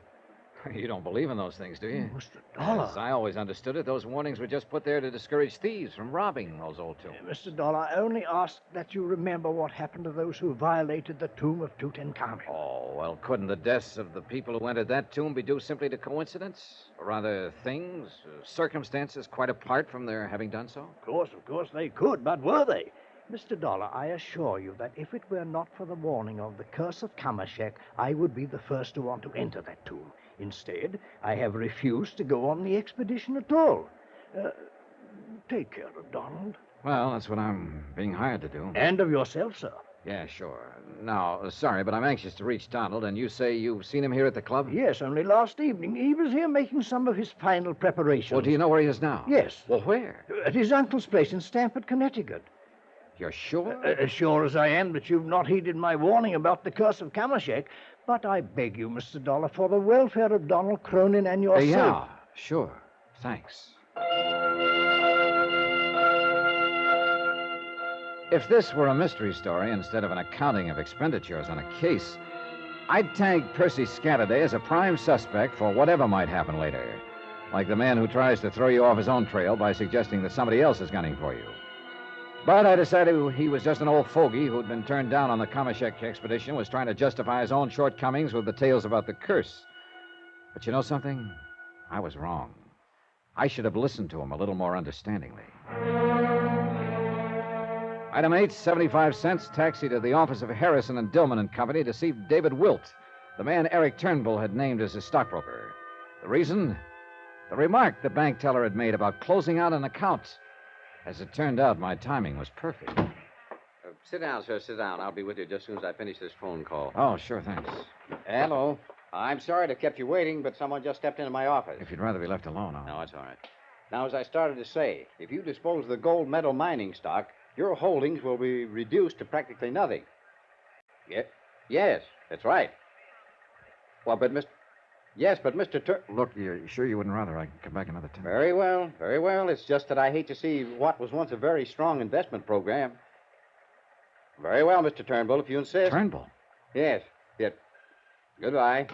You don't believe in those things, do you? Mr. Dollar. As I always understood it, those warnings were just put there to discourage thieves from robbing those old tombs. Mr. Dollar, I only ask that you remember what happened to those who violated the tomb of Tutankhamun. Oh, well, couldn't the deaths of the people who entered that tomb be due simply to coincidence? Or rather, things, circumstances quite apart from their having done so? Of course they could, but were they? Mr. Dollar, I assure you that if it were not for the warning of the curse of Kamashek, I would be the first to want to enter that tomb. Instead, I have refused to go on the expedition at all. take care of Donald. Well, that's what I'm being hired to do. And of yourself, sir. Yeah, sure. Now, sorry, but I'm anxious to reach Donald, and you say you've seen him here at the club? Yes, only last evening. He was here making some of his final preparations. Well, do you know where he is now? Yes. Well, where? At his uncle's place in Stamford, Connecticut. You're sure? As sure as I am that you've not heeded my warning about the curse of Kamashek. But I beg you, Mr. Dollar, for the welfare of Donald Cronin and yourself. Yeah, sure. Thanks. If this were a mystery story instead of an accounting of expenditures on a case, I'd tag Percy Scatterday as a prime suspect for whatever might happen later. Like the man who tries to throw you off his own trail by suggesting that somebody else is gunning for you. But I decided he was just an old fogey who'd been turned down on the Kamashek expedition, was trying to justify his own shortcomings with the tales about the curse. But you know something? I was wrong. I should have listened to him a little more understandingly. Item 8, 75 cents, taxi to the office of Harrison and Dillman and Company to see David Wilt, the man Eric Turnbull had named as his stockbroker. The reason? The remark the bank teller had made about closing out an account. As it turned out, my timing was perfect. Sit down, sir, sit down. I'll be with you just as soon as I finish this phone call. Oh, sure, thanks. Hello. I'm sorry to have kept you waiting, but someone just stepped into my office. If you'd rather be left alone, No, it's all right. Now, as I started to say, if you dispose of the gold medal mining stock, your holdings will be reduced to practically nothing. Yes, that's right. Well, but Mr. Look, you sure you wouldn't rather I come back another time? Very well, very well. It's just that I hate to see what was once a very strong investment program. Very well, Mr. Turnbull, if you insist. Turnbull? Yes. Goodbye.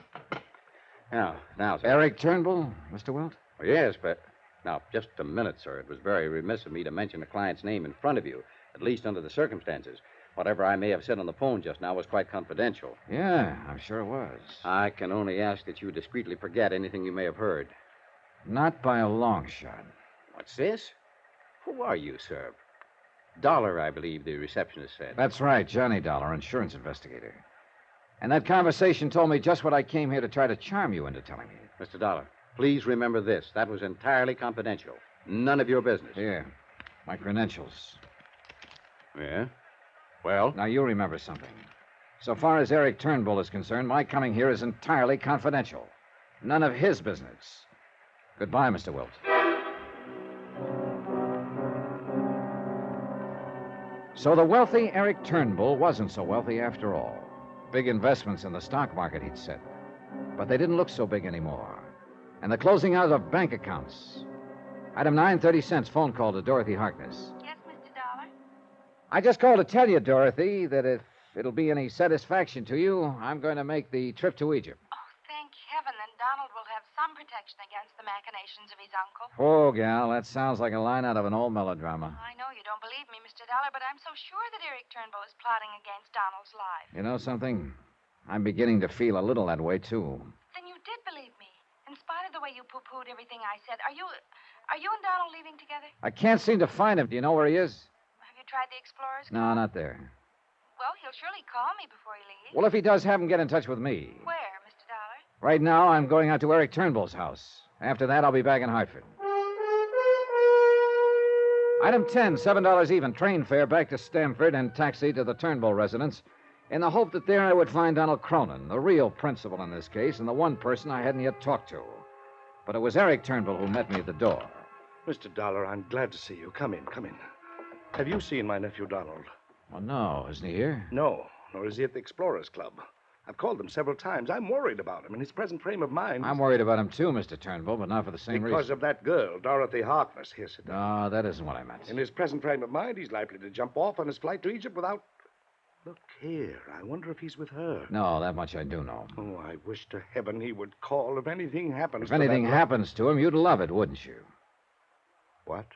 Now, sir. Eric Turnbull, Mr. Wilt? Oh, yes, but... Now, just a minute, sir. It was very remiss of me to mention a client's name in front of you, at least under the circumstances. Whatever I may have said on the phone just now was quite confidential. Yeah, I'm sure it was. I can only ask that you discreetly forget anything you may have heard. Not by a long shot. What's this? Who are you, sir? Dollar, I believe the receptionist said. That's right, Johnny Dollar, insurance investigator. And that conversation told me just what I came here to try to charm you into telling me. Mr. Dollar, please remember this. That was entirely confidential. None of your business. Here, my credentials. Yeah? Well? Now, you remember something. So far as Eric Turnbull is concerned, my coming here is entirely confidential. None of his business. Goodbye, Mr. Wilt. So the wealthy Eric Turnbull wasn't so wealthy after all. Big investments in the stock market, he'd said. But they didn't look so big anymore. And the closing out of bank accounts. Item 9, 30 cents, phone call to Dorothy Harkness. Yes, Mr. Dollar? I just called to tell you, Dorothy, that if it'll be any satisfaction to you, I'm going to make the trip to Egypt. Oh, thank heaven. Then Donald will have some protection against the machinations of his uncle. Oh, gal, that sounds like a line out of an old melodrama. I know you don't believe me, Mr. Dollar, but I'm so sure that Eric Turnbull is plotting against Donald's life. You know something? I'm beginning to feel a little that way, too. Then you did believe me, in spite of the way you poo-pooed everything I said. Are you and Donald leaving together? I can't seem to find him. Do you know where he is? Have you tried the Explorer's No, Club? not there. Well, he'll surely call me before he leaves. Well, if he does, have him get in touch with me. Where, Mr. Dollar? Right now, I'm going out to Eric Turnbull's house. After that, I'll be back in Hartford. Item 10, $7 even, train fare back to Stamford and taxi to the Turnbull residence in the hope that there I would find Donald Cronin, the real principal in this case, and the one person I hadn't yet talked to. But it was Eric Turnbull who met me at the door. Mr. Dollar, I'm glad to see you. Come in. Have you seen my nephew, Donald? Well, no. Isn't he here? No, nor is he at the Explorers Club. I've called him several times. I'm worried about him in his present frame of mind. I'm worried about him, too, Mr. Turnbull, but not for the same reason. Because of that girl, Dorothy Harkness. Here, sit down. No, that isn't what I meant. In his present frame of mind, he's likely to jump off on his flight to Egypt without... Look here. I wonder if he's with her. No, that much I do know. Oh, I wish to heaven he would call if anything happens If anything happens to him, you'd love it, wouldn't you? What?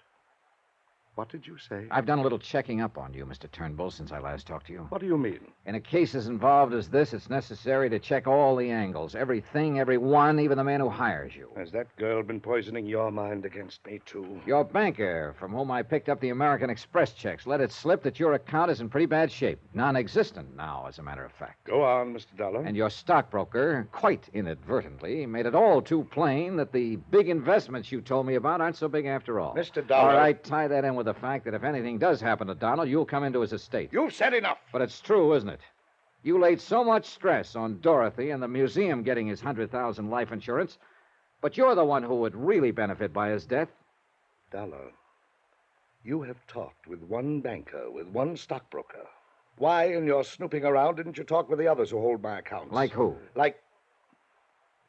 What did you say? I've done a little checking up on you, Mr. Turnbull, since I last talked to you. What do you mean? In a case as involved as this, it's necessary to check all the angles, everything, everyone, even the man who hires you. Has that girl been poisoning your mind against me, too? Your banker, from whom I picked up the American Express checks, let it slip that your account is in pretty bad shape. Non-existent now, as a matter of fact. Go on, Mr. Dollar. And your stockbroker, quite inadvertently, made it all too plain that the big investments you told me about aren't so big after all. Mr. Dollar. All right, tie that in with the fact that if anything does happen to Donald, you'll come into his estate. You've said enough. But it's true, isn't it? You laid so much stress on Dorothy and the museum getting his $100,000 life insurance, but you're the one who would really benefit by his death. Dollar, you have talked with one banker, with one stockbroker. Why, in your snooping around, didn't you talk with the others who hold my accounts? Like who?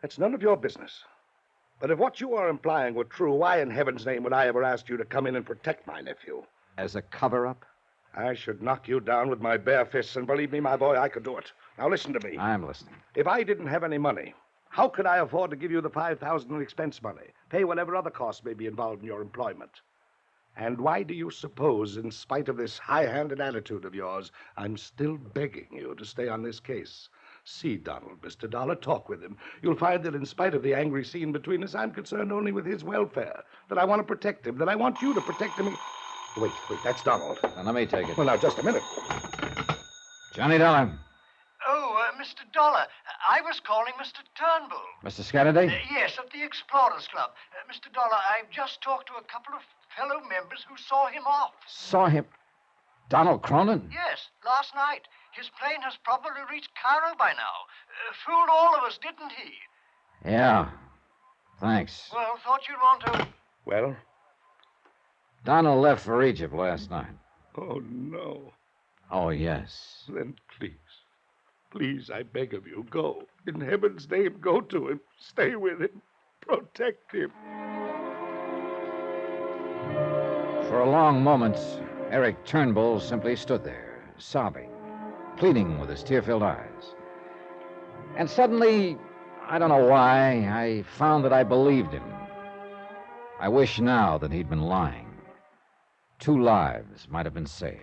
That's none of your business. But if what you are implying were true, why in heaven's name would I ever ask you to come in and protect my nephew? As a cover-up? I should knock you down with my bare fists, and believe me, my boy, I could do it. Now listen to me. I'm listening. If I didn't have any money, how could I afford to give you the $5,000 in expense money, pay whatever other costs may be involved in your employment? And why do you suppose, in spite of this high-handed attitude of yours, I'm still begging you to stay on this case? See Donald, Mr. Dollar. Talk with him. You'll find that in spite of the angry scene between us, I'm concerned only with his welfare, that I want to protect him, that I want you to protect him. Wait, that's Donald. Now, let me take it. Well, now, just a minute. Johnny Dollar. Oh, Mr. Dollar, I was calling Mr. Turnbull. Mr. Scatterday? Yes, of the Explorers Club. Mr. Dollar, I've just talked to a couple of fellow members who saw him off. Saw him? Donald Cronin? Yes, last night. His plane has probably reached Cairo by now. Fooled all of us, didn't he? Yeah. Thanks. Well, thought you'd want to... Well? Donald left for Egypt last night. Oh, no. Oh, yes. Then please, I beg of you, go. In heaven's name, go to him. Stay with him. Protect him. For a long moment, Eric Turnbull simply stood there, sobbing, pleading with his tear-filled eyes. And suddenly, I don't know why, I found that I believed him. I wish now that he'd been lying. 2 lives might have been saved.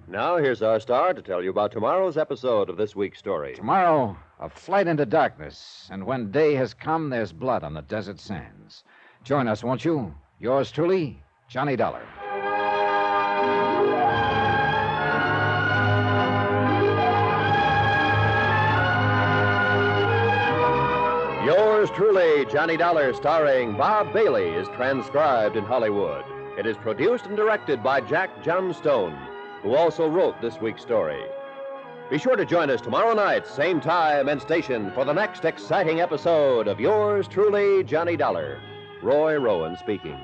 Now, here's our star to tell you about tomorrow's episode of this week's story. Tomorrow, a flight into darkness, and when day has come, there's blood on the desert sands. Join us, won't you? Yours truly, Johnny Dollar. Yours truly, Johnny Dollar, starring Bob Bailey, is transcribed in Hollywood. It is produced and directed by Jack Johnstone, who also wrote this week's story. Be sure to join us tomorrow night, same time and station, for the next exciting episode of Yours truly, Johnny Dollar. Roy Rowan speaking.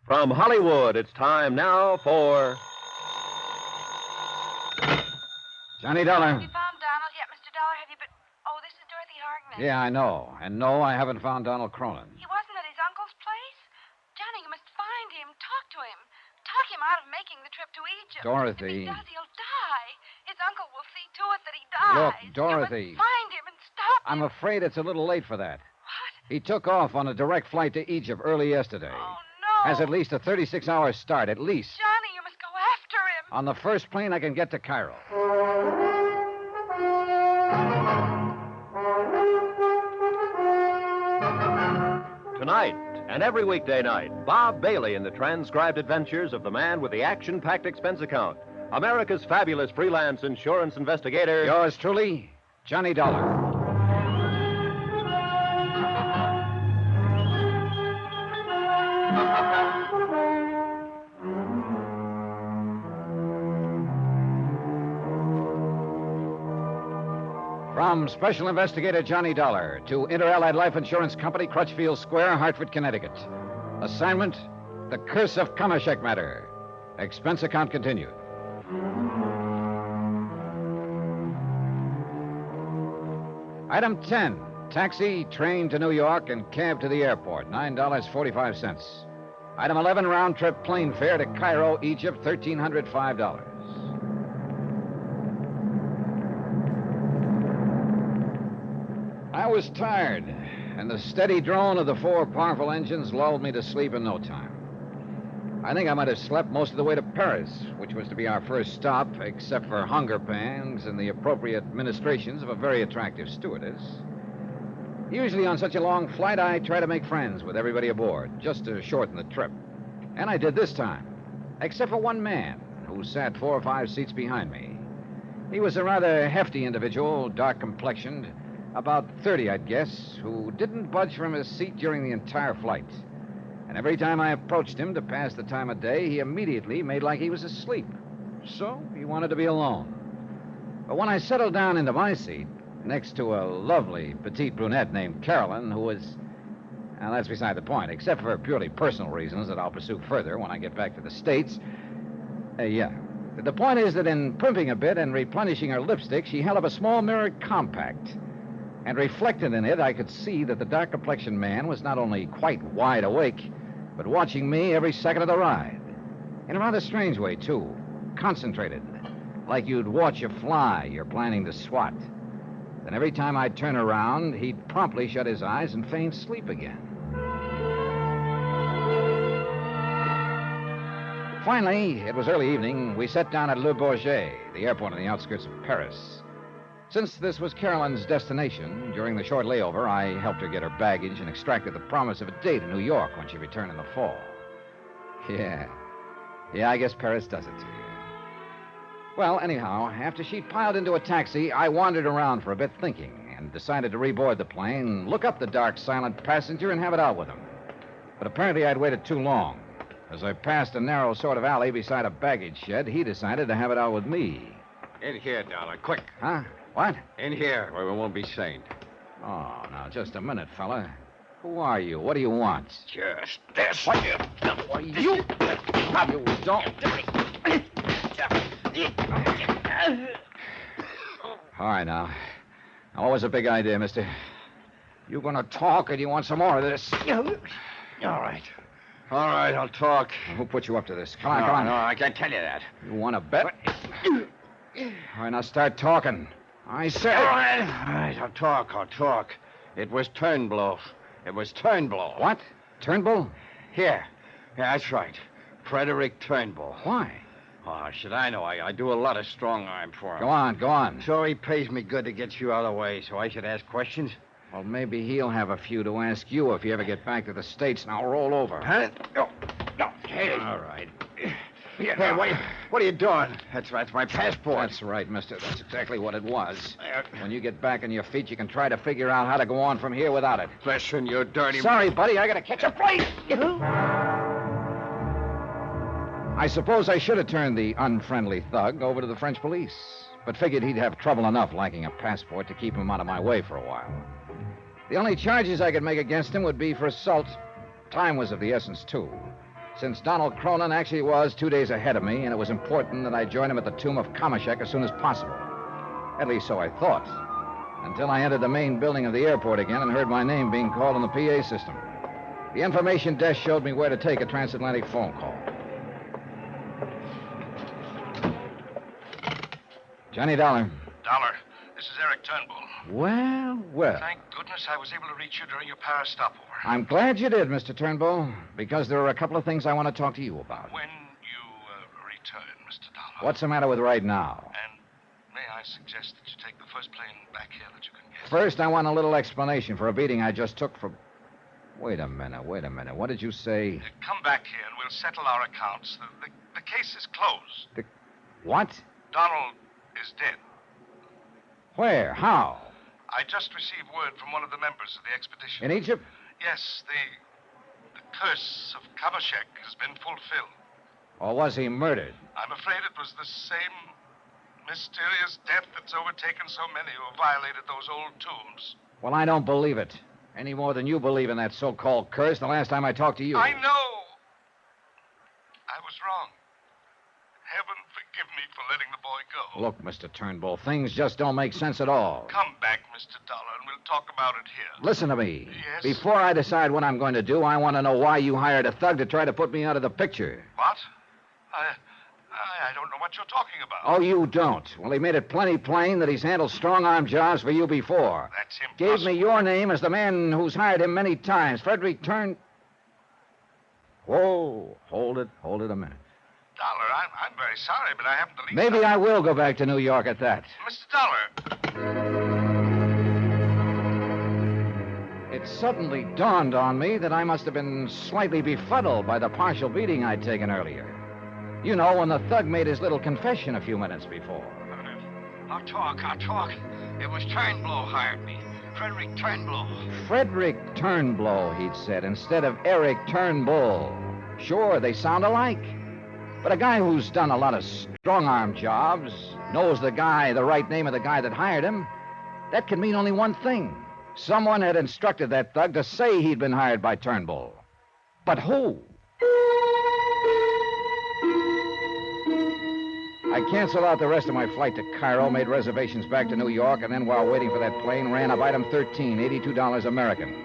From Hollywood, it's time now for... Johnny Dollar. Have you found Donald yet, Mr. Dollar? Have you been... Oh, this is Dorothy Hartman. Yeah, I know. And no, I haven't found Donald Cronin. He wasn't at his uncle's place? Johnny, you must find him. Talk to him. Talk him out of making the trip to Egypt. Dorothy. If he does, he'll die. His uncle will see to it that he dies. Look, Dorothy. You must find him and stop him. I'm afraid it's a little late for that. What? He took off on a direct flight to Egypt early yesterday. Oh, no. Has at least a 36-hour start, at least. Johnny, you must go after him. On the first plane I can get to Cairo. Tonight and every weekday night, Bob Bailey in the transcribed adventures of the man with the action-packed expense account, America's fabulous freelance insurance investigator. Yours truly, Johnny Dollar. From Special Investigator Johnny Dollar to Inter-Allied Life Insurance Company, Crutchfield Square, Hartford, Connecticut. Assignment, The Curse of Kamashek Matter. Expense account continued. Item 10, taxi, train to New York, and cab to the airport, $9.45. Item 11, round-trip plane fare to Cairo, Egypt, $1,305. I was tired, and the steady drone of the four powerful engines lulled me to sleep in no time. I think I might have slept most of the way to Paris, which was to be our first stop, except for hunger pangs and the appropriate ministrations of a very attractive stewardess. Usually on such a long flight, I try to make friends with everybody aboard, just to shorten the trip. And I did this time, except for one man who sat 4 or 5 seats behind me. He was a rather hefty individual, dark-complexioned, about 30, I'd guess, who didn't budge from his seat during the entire flight. And every time I approached him to pass the time of day, he immediately made like he was asleep. So he wanted to be alone. But when I settled down into my seat, next to a lovely petite brunette named Carolyn, who was... Now, that's beside the point, except for purely personal reasons that I'll pursue further when I get back to the States. The point is that in primping a bit and replenishing her lipstick, she held up a small mirrored compact. And reflected in it, I could see that the dark-complexioned man was not only quite wide awake, but watching me every second of the ride. In a rather strange way, too. Concentrated. Like you'd watch a fly you're planning to swat. Then every time I'd turn around, he'd promptly shut his eyes and feign sleep again. Finally, it was early evening, we sat down at Le Bourget, the airport on the outskirts of Paris. Since this was Carolyn's destination, during the short layover, I helped her get her baggage and extracted the promise of a date in New York when she returned in the fall. Yeah, I guess Paris does it to you. Well, anyhow, after she'd piled into a taxi, I wandered around for a bit thinking and decided to reboard the plane, look up the dark, silent passenger, and have it out with him. But apparently I'd waited too long. As I passed a narrow sort of alley beside a baggage shed, he decided to have it out with me. In here, Dollar, quick. Huh? What? In here, where we won't be seen. Oh, now, just a minute, fella. Who are you? What do you want? Just this. What? Why, you... You don't... All right, now. What was the big idea, mister? You gonna talk, or do you want some more of this? All right. All right, I'll talk. Well, who put you up to this? Come on. No, I can't tell you that. You want to bet? All right, now start talking. I said... All right, I'll talk. It was Turnbull. What? Turnbull? Here. Yeah, that's right. Frederick Turnbull. Why? Oh, should I know? I do a lot of strong arm for him. Go on. So he pays me good to get you out of the way, so I should ask questions? Well, maybe he'll have a few to ask you if you ever get back to the States. Now roll over. Huh? No. Hey. All right. Hey, what are you doing? That's my passport. That's right, mister. That's exactly what it was. When you get back on your feet, you can try to figure out how to go on from here without it. Listen, you dirty... Sorry, buddy. I gotta catch a flight. I suppose I should have turned the unfriendly thug over to the French police, but figured he'd have trouble enough lacking a passport to keep him out of my way for a while. The only charges I could make against him would be for assault. Time was of the essence, too, since Donald Cronin actually was 2 days ahead of me, and it was important that I join him at the tomb of Kamashek as soon as possible. At least so I thought, until I entered the main building of the airport again and heard my name being called on the PA system. The information desk showed me where to take a transatlantic phone call. Johnny Dollar. Dollar, this is Eric Turnbull. Well. Thank goodness I was able to reach you during your Paris stopover. I'm glad you did, Mr. Turnbull, because there are a couple of things I want to talk to you about. When you return, Mr. Dollar... What's the matter with right now? And may I suggest that you take the first plane back first, I want a little explanation for a beating I just took from... Wait a minute. What did you say? Come back here and we'll settle our accounts. The case is closed. What? Donald is dead. Where? How? I just received word from one of the members of the expedition. In Egypt? Yes, the curse of Kamashek has been fulfilled. Or was he murdered? I'm afraid it was the same mysterious death that's overtaken so many who have violated those old tombs. Well, I don't believe it. Any more than you believe in that so-called curse the last time I talked to you. I know. I was wrong. Heaven forgive me for letting the boy go. Look, Mr. Turnbull, things just don't make sense at all. Come back, Mr. Dollar, and we'll talk about it here. Listen to me. Yes? Before I decide what I'm going to do, I want to know why you hired a thug to try to put me out of the picture. What? I don't know what you're talking about. Oh, you don't? Well, he made it plenty plain that he's handled strong-arm jobs for you before. That's impossible. Gave me your name as the man who's hired him many times. Frederick Whoa, hold it a minute. Dollar, I'm very sorry, but I haven't the least... Maybe I will go back to New York at that. Mr. Dollar. It suddenly dawned on me that I must have been slightly befuddled by the partial beating I'd taken earlier. You know, when the thug made his little confession a few minutes before. I'll talk. It was Turnbull hired me. Frederick Turnbull. Frederick Turnbull, he'd said, instead of Eric Turnbull. Sure, they sound alike. But a guy who's done a lot of strong-arm jobs, knows the right name of the guy that hired him, that can mean only one thing. Someone had instructed that thug to say he'd been hired by Turnbull. But who? I canceled out the rest of my flight to Cairo, made reservations back to New York, and then while waiting for that plane, ran up item 13, $82 American.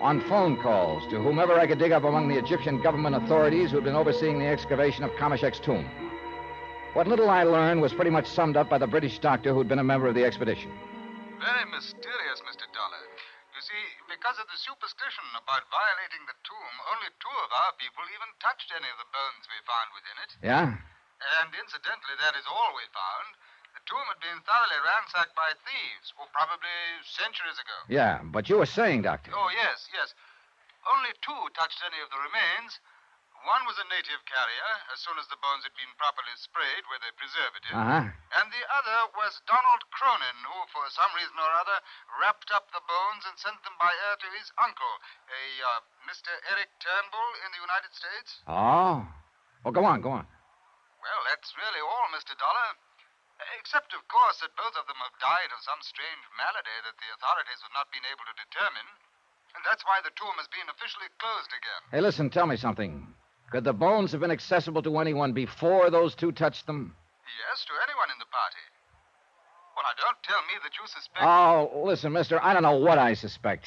On phone calls to whomever I could dig up among the Egyptian government authorities who'd been overseeing the excavation of Kamashek's tomb. What little I learned was pretty much summed up by the British doctor who'd been a member of the expedition. Very mysterious, Mr. Dollar. You see, because of the superstition about violating the tomb, only 2 of our people even touched any of the bones we found within it. Yeah? And incidentally, that is all we found. The tomb had been thoroughly ransacked by thieves, probably centuries ago. Yeah, but you were saying, Doctor. Oh, yes. Only 2 touched any of the remains. One was a native carrier, as soon as the bones had been properly sprayed where they preserved it. Uh-huh. And the other was Donald Cronin, who, for some reason or other, wrapped up the bones and sent them by air to his uncle, Mr. Eric Turnbull in the United States. Oh? Well, go on. Well, that's really all, Mr. Dollar. Except, of course, that both of them have died of some strange malady that the authorities have not been able to determine. And that's why the tomb has been officially closed again. Hey, listen, tell me something. Could the bones have been accessible to anyone before those 2 touched them? Yes, to anyone in the party. Well, now, don't tell me that you suspect... Oh, listen, mister, I don't know what I suspect.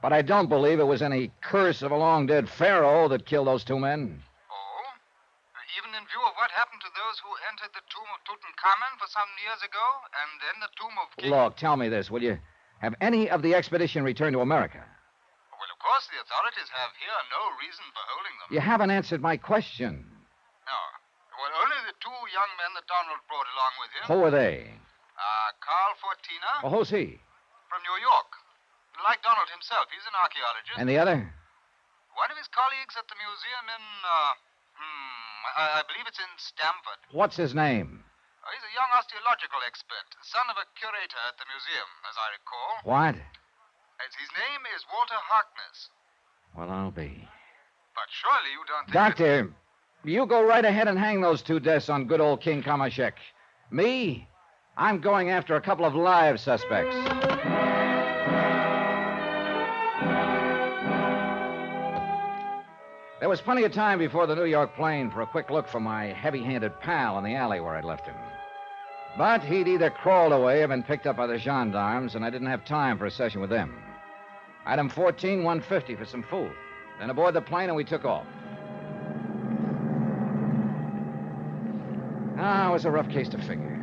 But I don't believe it was any curse of a long-dead pharaoh that killed those 2 men. Even in view of what happened to those who entered the tomb of Tutankhamun for some years ago, and then the tomb of King... Look, tell me this, will you? Have any of the expedition returned to America? Well, of course, the authorities have here no reason for holding them. You haven't answered my question. No. Well, only the 2 young men that Donald brought along with him. Who were they? Carl Fortina. Well, who's he? From New York. Like Donald himself, he's an archaeologist. And the other? One of his colleagues at the museum in, I believe it's in Stamford. What's his name? He's a young osteological expert, son of a curator at the museum, as I recall. What? His name is Walter Harkness. Well, I'll be. But surely you don't think... Doctor, you go right ahead and hang those 2 deaths on good old King Kamashek. Me? I'm going after a couple of live suspects. There was plenty of time before the New York plane for a quick look for my heavy-handed pal in the alley where I'd left him. But he'd either crawled away or been picked up by the gendarmes, and I didn't have time for a session with them. Item 14, $150 for some food. Then aboard the plane, and we took off. It was a rough case to figure.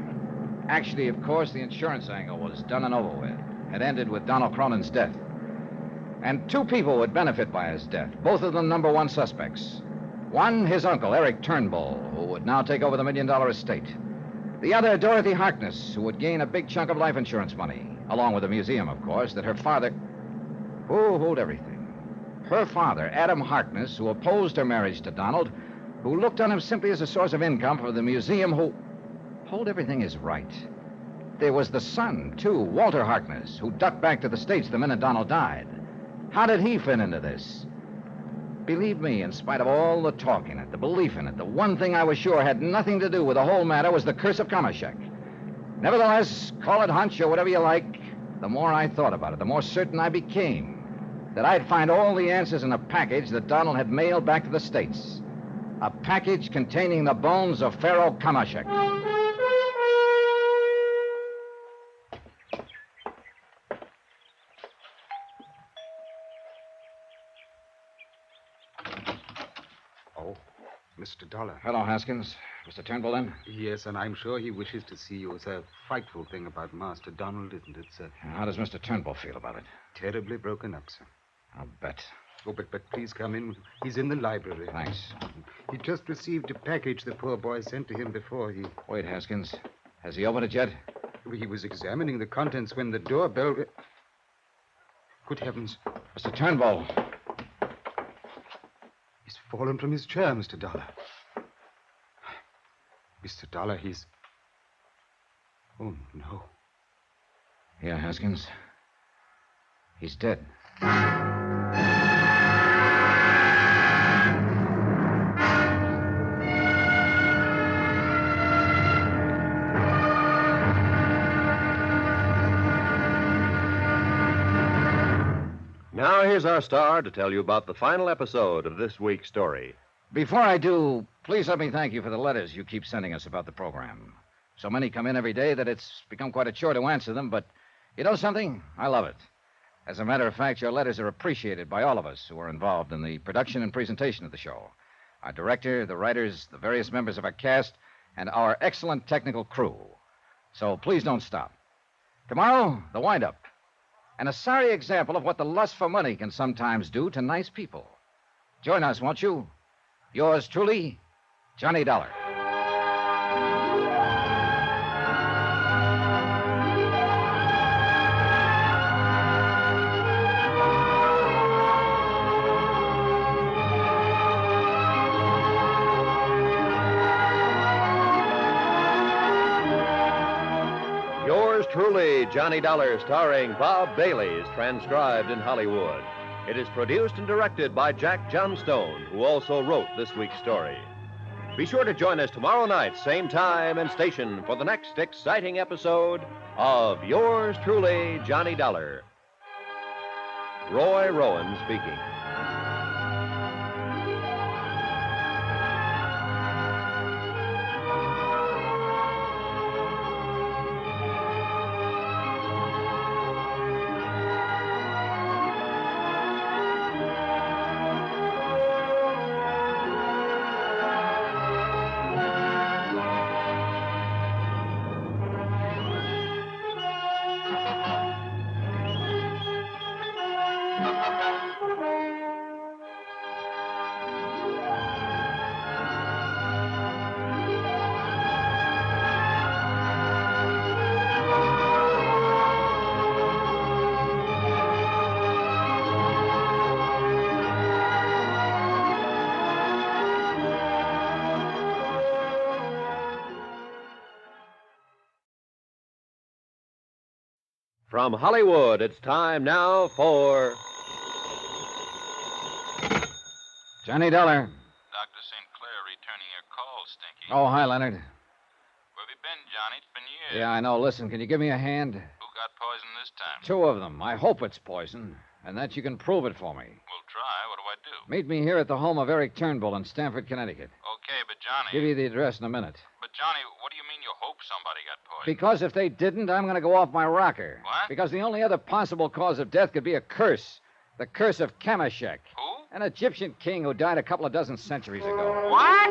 Actually, of course, the insurance angle was done and over with. It ended with Donald Cronin's death. And 2 people would benefit by his death, both of them number 1 suspects. One, his uncle, Eric Turnbull, who would now take over the $1 million estate. The other, Dorothy Harkness, who would gain a big chunk of life insurance money. along with the museum, of course, that her father... Oh, hold everything. Her father, Adam Harkness, who opposed her marriage to Donald, who looked on him simply as a source of income for the museum, who... Hold everything is right. There was the son, too, Walter Harkness, who ducked back to the States the minute Donald died. How did he fit into this? Believe me, in spite of all the talk in it, the belief in it, the one thing I was sure had nothing to do with the whole matter was the curse of Kamashek. Nevertheless, call it hunch or whatever you like, the more I thought about it, the more certain I became that I'd find all the answers in a package that Donald had mailed back to the States. A package containing the bones of Pharaoh Kamashek. Mr. Dollar. Hello, Haskins. Mr. Turnbull in? Yes, and I'm sure he wishes to see you. It's a frightful thing about Master Donald, isn't it, sir? How does Mr. Turnbull feel about it? Terribly broken up, sir. I'll bet. Oh, but please come in. He's in the library. Thanks. He just received a package the poor boy sent to him before he... Wait, Haskins. Has he opened it yet? He was examining the contents when the doorbell... Good heavens. Mr. Turnbull. He's fallen from his chair, Mr. Dollar. Mr. Dollar, he's... Oh, no. Yeah, Haskins. He's dead. Now, here's our star to tell you about the final episode of this week's story. Before I do, please let me thank you for the letters you keep sending us about the program. So many come in every day that it's become quite a chore to answer them, but you know something? I love it. As a matter of fact, your letters are appreciated by all of us who are involved in the production and presentation of the show. Our director, the writers, the various members of our cast, and our excellent technical crew. So please don't stop. Tomorrow, the wind-up. And a sorry example of what the lust for money can sometimes do to nice people. Join us, won't you? Yours truly, Johnny Dollar. Truly, Johnny Dollar, starring Bob Bailey, is transcribed in Hollywood. It is produced and directed by Jack Johnstone, who also wrote this week's story. Be sure to join us tomorrow night, same time and station, for the next exciting episode of Yours Truly, Johnny Dollar. Roy Rowan speaking. From Hollywood, it's time now for... Johnny Dollar. Dr. St. Clair returning your call, Stinky. Oh, hi, Leonard. Where have you been, Johnny? It's been years. Yeah, I know. Listen, can you give me a hand? Who got poison this time? 2 of them. I hope it's poison, and that you can prove it for me. We'll try. What do I do? Meet me here at the home of Eric Turnbull in Stamford, Connecticut. Okay, but Johnny... Give you the address in a minute. But, Johnny, what do you mean you hope somebody got poisoned? Because if they didn't, I'm going to go off my rocker. What? Because the only other possible cause of death could be a curse. The curse of Kamashek. Who? An Egyptian king who died a couple of dozen centuries ago. What?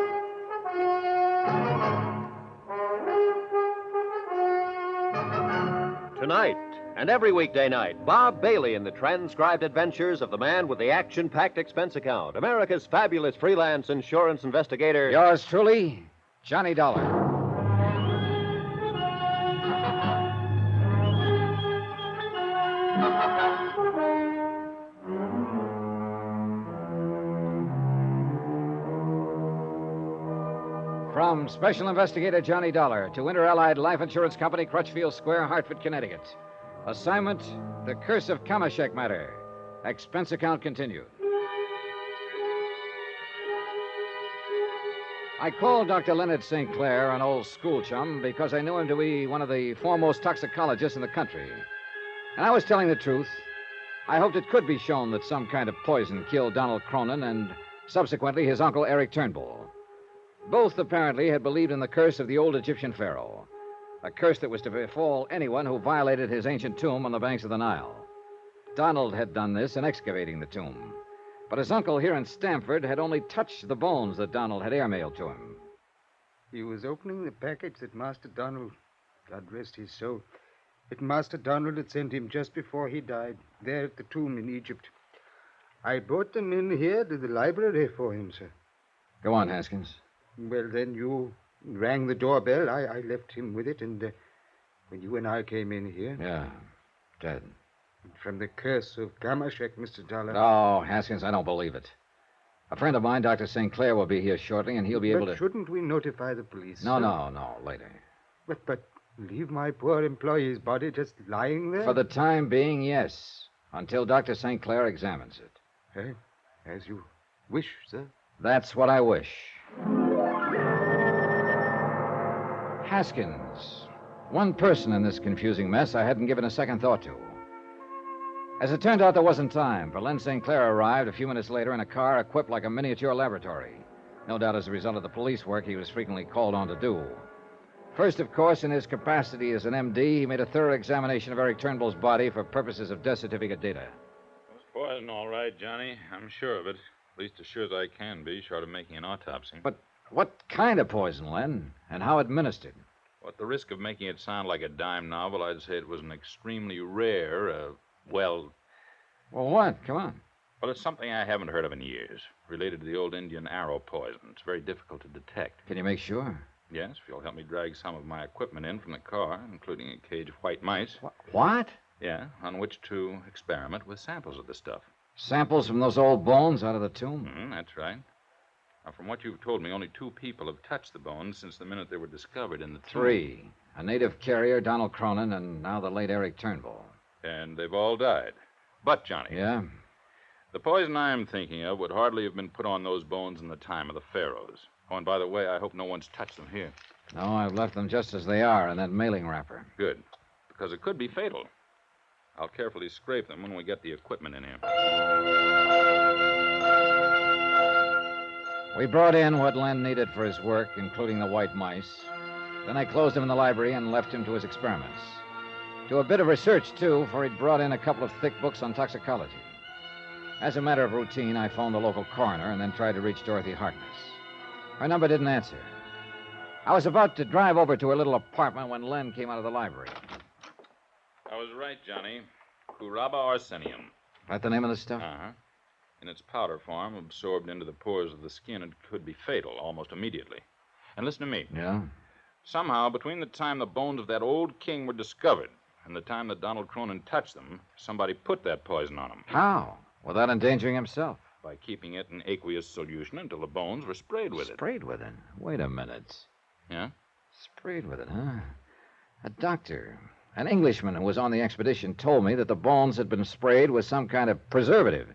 Tonight, and every weekday night, Bob Bailey in the transcribed adventures of the man with the action-packed expense account, America's fabulous freelance insurance investigator. Yours truly, Johnny Dollar. from Special Investigator Johnny Dollar to Inter-Allied Life Insurance Company, Crutchfield Square, Hartford, Connecticut. Assignment, The Curse of Kamashek Matter. Expense account continued. I called Dr. Leonard St. Clair, an old school chum, because I knew him to be one of the foremost toxicologists in the country. And I was telling the truth. I hoped it could be shown that some kind of poison killed Donald Cronin and subsequently his uncle Eric Turnbull. Both apparently had believed in the curse of the old Egyptian pharaoh, a curse that was to befall anyone who violated his ancient tomb on the banks of the Nile. Donald had done this in excavating the tomb, but his uncle here in Stamford had only touched the bones that Donald had airmailed to him. He was opening the package that Master Donald, God rest his soul, that Master Donald had sent him just before he died, there at the tomb in Egypt. I brought them in here to the library for him, sir. Go on, Haskins. Well, then you rang the doorbell. I left him with it, and when you and I came in here... Yeah, dead. From the curse of Kamashek, Mr. Dollar. Oh, Haskins, I don't believe it. A friend of mine, Dr. St. Clair, will be here shortly, and he'll be able to... Shouldn't we notify the police? No, sir? Later. But leave my poor employee's body just lying there? For the time being, yes. Until Dr. St. Clair examines it. Hey, as you wish, sir. That's what I wish. Haskins. One person in this confusing mess I hadn't given a second thought to. As it turned out, there wasn't time, for Len St. Clair arrived a few minutes later in a car equipped like a miniature laboratory. No doubt as a result of the police work he was frequently called on to do. First, of course, in his capacity as an MD, he made a thorough examination of Eric Turnbull's body for purposes of death certificate data. It was poison, all right, Johnny. I'm sure of it. At least as sure as I can be, short of making an autopsy. But what kind of poison, Len? And how administered? Well, at the risk of making it sound like a dime novel, I'd say it was an extremely rare, Well, what? Come on. Well, it's something I haven't heard of in years. Related to the old Indian arrow poison. It's very difficult to detect. Can you make sure? Yes, if you'll help me drag some of my equipment in from the car, including a cage of white mice. What? Yeah, on which to experiment with samples of the stuff. Samples from those old bones out of the tomb? That's right. Now, from what you've told me, only 2 people have touched the bones since the minute they were discovered in the tomb. 3. A native carrier, Donald Cronin, and now the late Eric Turnbull. And they've all died. But, Johnny. Yeah? The poison I'm thinking of would hardly have been put on those bones in the time of the pharaohs. Oh, and by the way, I hope no one's touched them here. No, I've left them just as they are in that mailing wrapper. Good. Because it could be fatal. I'll carefully scrape them when we get the equipment in here. We brought in what Len needed for his work, including the white mice. Then I closed him in the library and left him to his experiments. To a bit of research, too, for he'd brought in a couple of thick books on toxicology. As a matter of routine, I phoned the local coroner and then tried to reach Dorothy Harkness. Her number didn't answer. I was about to drive over to her little apartment when Len came out of the library. I was right, Johnny. Curaba arsenium. That the name of the stuff? Uh-huh. In its powder form, absorbed into the pores of the skin, it could be fatal almost immediately. And listen to me. Yeah? Somehow, between the time the bones of that old king were discovered and the time that Donald Cronin touched them, somebody put that poison on him. How? Without endangering himself? By keeping it in aqueous solution until the bones were sprayed with it. Sprayed with it? Wait a minute. Yeah? Sprayed with it, huh? A doctor, an Englishman who was on the expedition, told me that the bones had been sprayed with some kind of preservative,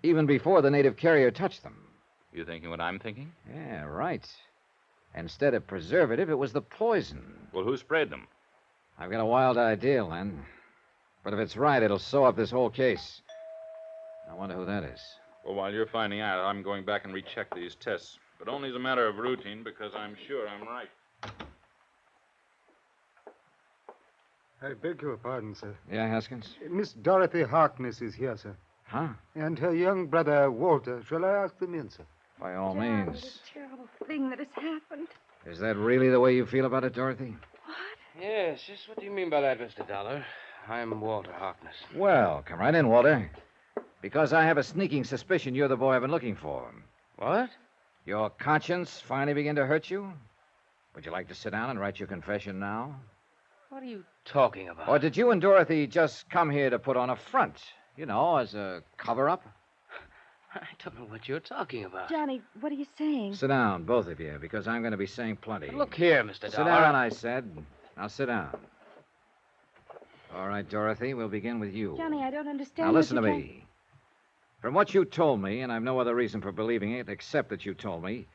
even before the native carrier touched them. You thinking what I'm thinking? Yeah, right. Instead of preservative, it was the poison. Well, who sprayed them? I've got a wild idea, Len. But if it's right, it'll sew up this whole case. I wonder who that is. Well, while you're finding out, I'm going back and recheck these tests. But only as a matter of routine, because I'm sure I'm right. I beg your pardon, sir. Yeah, Haskins? Miss Dorothy Harkness is here, sir. Huh? And her young brother, Walter. Shall I ask them in, sir? By all What means. a terrible thing that has happened. Is that really the way you feel about it, Dorothy? Yes, just what do you mean by that, Mr. Dollar? I'm Walter Harkness. Well, come right in, Walter. Because I have a sneaking suspicion you're the boy I've been looking for. What? Your conscience finally began to hurt you? Would you like to sit down and write your confession now? What are you talking about? Or did you and Dorothy just come here to put on a front? You know, as a cover-up? I don't know what you're talking about. Johnny, what are you saying? Sit down, both of you, because I'm going to be saying plenty. Look here, Mr. Dollar. Sit down, I said. Now sit down. All right, Dorothy, we'll begin with you. Johnny, I don't understand. Now listen to me. From what you told me, and I've no other reason for believing it except that you told me,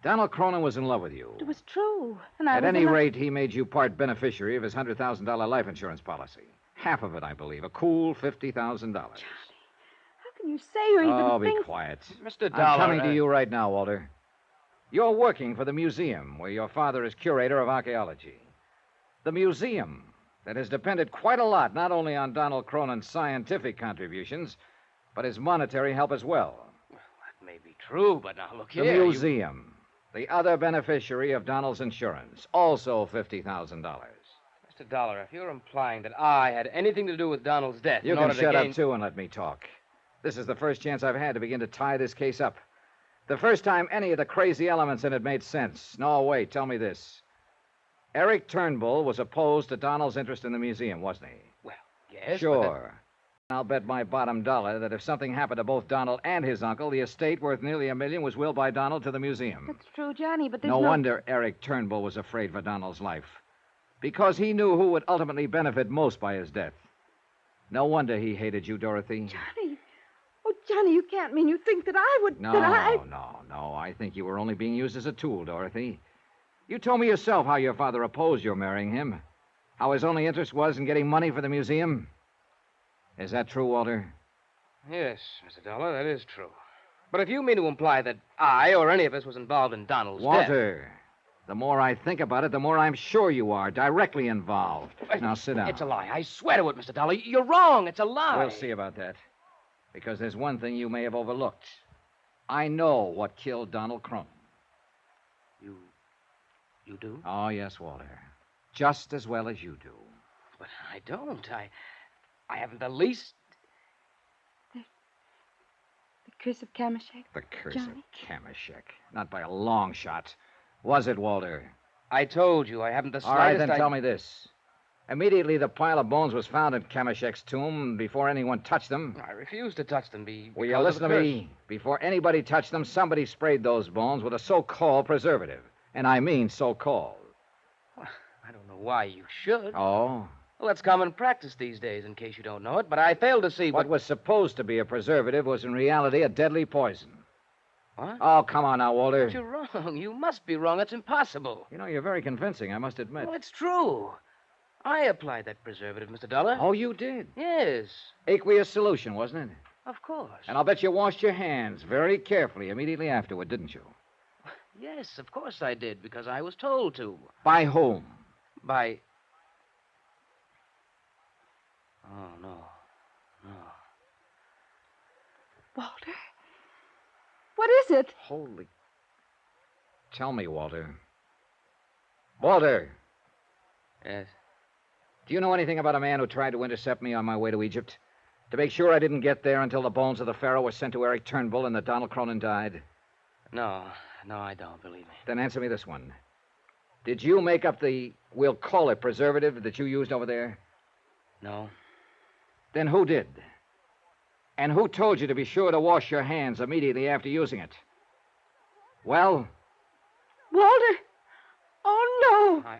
Donald Cronin was in love with you. It was true. And I At was any in love- rate, he made you part beneficiary of his $100,000 life insurance policy. Half of it, I believe. A cool $50,000. How can you say or even Oh, be think... quiet. Mr. I'm Dollar. coming to you right now, Walter. You're working for the museum where your father is curator of archaeology. The museum that has depended quite a lot not only on Donald Cronin's scientific contributions, but his monetary help as well. That may be true, but now look The here. museum, the other beneficiary of Donald's insurance, also $50,000. Mr. Dollar, if you're implying that I had anything to do with Donald's death You in can order to shut gain... up, too, and let me talk. This is the first chance I've had to begin to tie this case up. The first time any of the crazy elements in it made sense. No, wait, tell me this. Eric Turnbull was opposed to Donald's interest in the museum, wasn't he? Well, yes, Sure. I'll bet my bottom dollar that if something happened to both Donald and his uncle, the estate worth nearly $1 million was willed by Donald to the museum. That's true, Johnny, but there's No wonder Eric Turnbull was afraid for Donald's life. Because he knew who would ultimately benefit most by his death. No wonder he hated you, Dorothy. Johnny. Oh, Johnny, you can't mean you think that I would... No, that I... no. I think you were only being used as a tool, Dorothy. You told me yourself how your father opposed your marrying him. How his only interest was in getting money for the museum. Is that true, Walter? Yes, Mr. Dollar, that is true. But if you mean to imply that I or any of us was involved in Donald's death... Walter, the more I think about it, the more I'm sure you are directly involved. Now sit down. It's a lie. I swear to it, Mr. Dollar. You're wrong. It's a lie. We'll see about that. Because there's one thing you may have overlooked. I know what killed Donald Cronin. You do? Oh, yes, Walter. Just as well as you do. But I don't. I haven't the least... The curse of Kamashek? The curse Johnny? of Kamashek. Not by a long shot. Was it, Walter? I told you I haven't the All right, slightest... then tell me this. Immediately the pile of bones was found in Kamashek's tomb before anyone touched them. I refused to touch them Will you listen to me? Before anybody touched them, somebody sprayed those bones with a so-called preservative. And I mean so-called. I don't know why you should. Oh? Well, that's common practice these days, in case you don't know it, but I fail to see What was supposed to be a preservative was in reality a deadly poison. What? Oh, come on now, Walter. But you're wrong. You must be wrong. It's impossible. You know, you're very convincing, I must admit. Well, it's true. I applied that preservative, Mr. Dollar. Oh, you did? Yes. Aqueous solution, wasn't it? Of course. And I'll bet you washed your hands very carefully immediately afterward, didn't you? Yes, of course I did, because I was told to. By whom? By... Oh, no. Walter? What is it? Holy... Tell me, Walter. Walter! Yes? Do you know anything about a man who tried to intercept me on my way to Egypt? To make sure I didn't get there until the bones of the pharaoh were sent to Eric Turnbull and that Donald Cronin died? No, I don't, believe me. Then answer me this one. Did you make up the, we'll call it preservative, that you used over there? No. Then who did? And who told you to be sure to wash your hands immediately after using it? Well? Walter! Oh, no!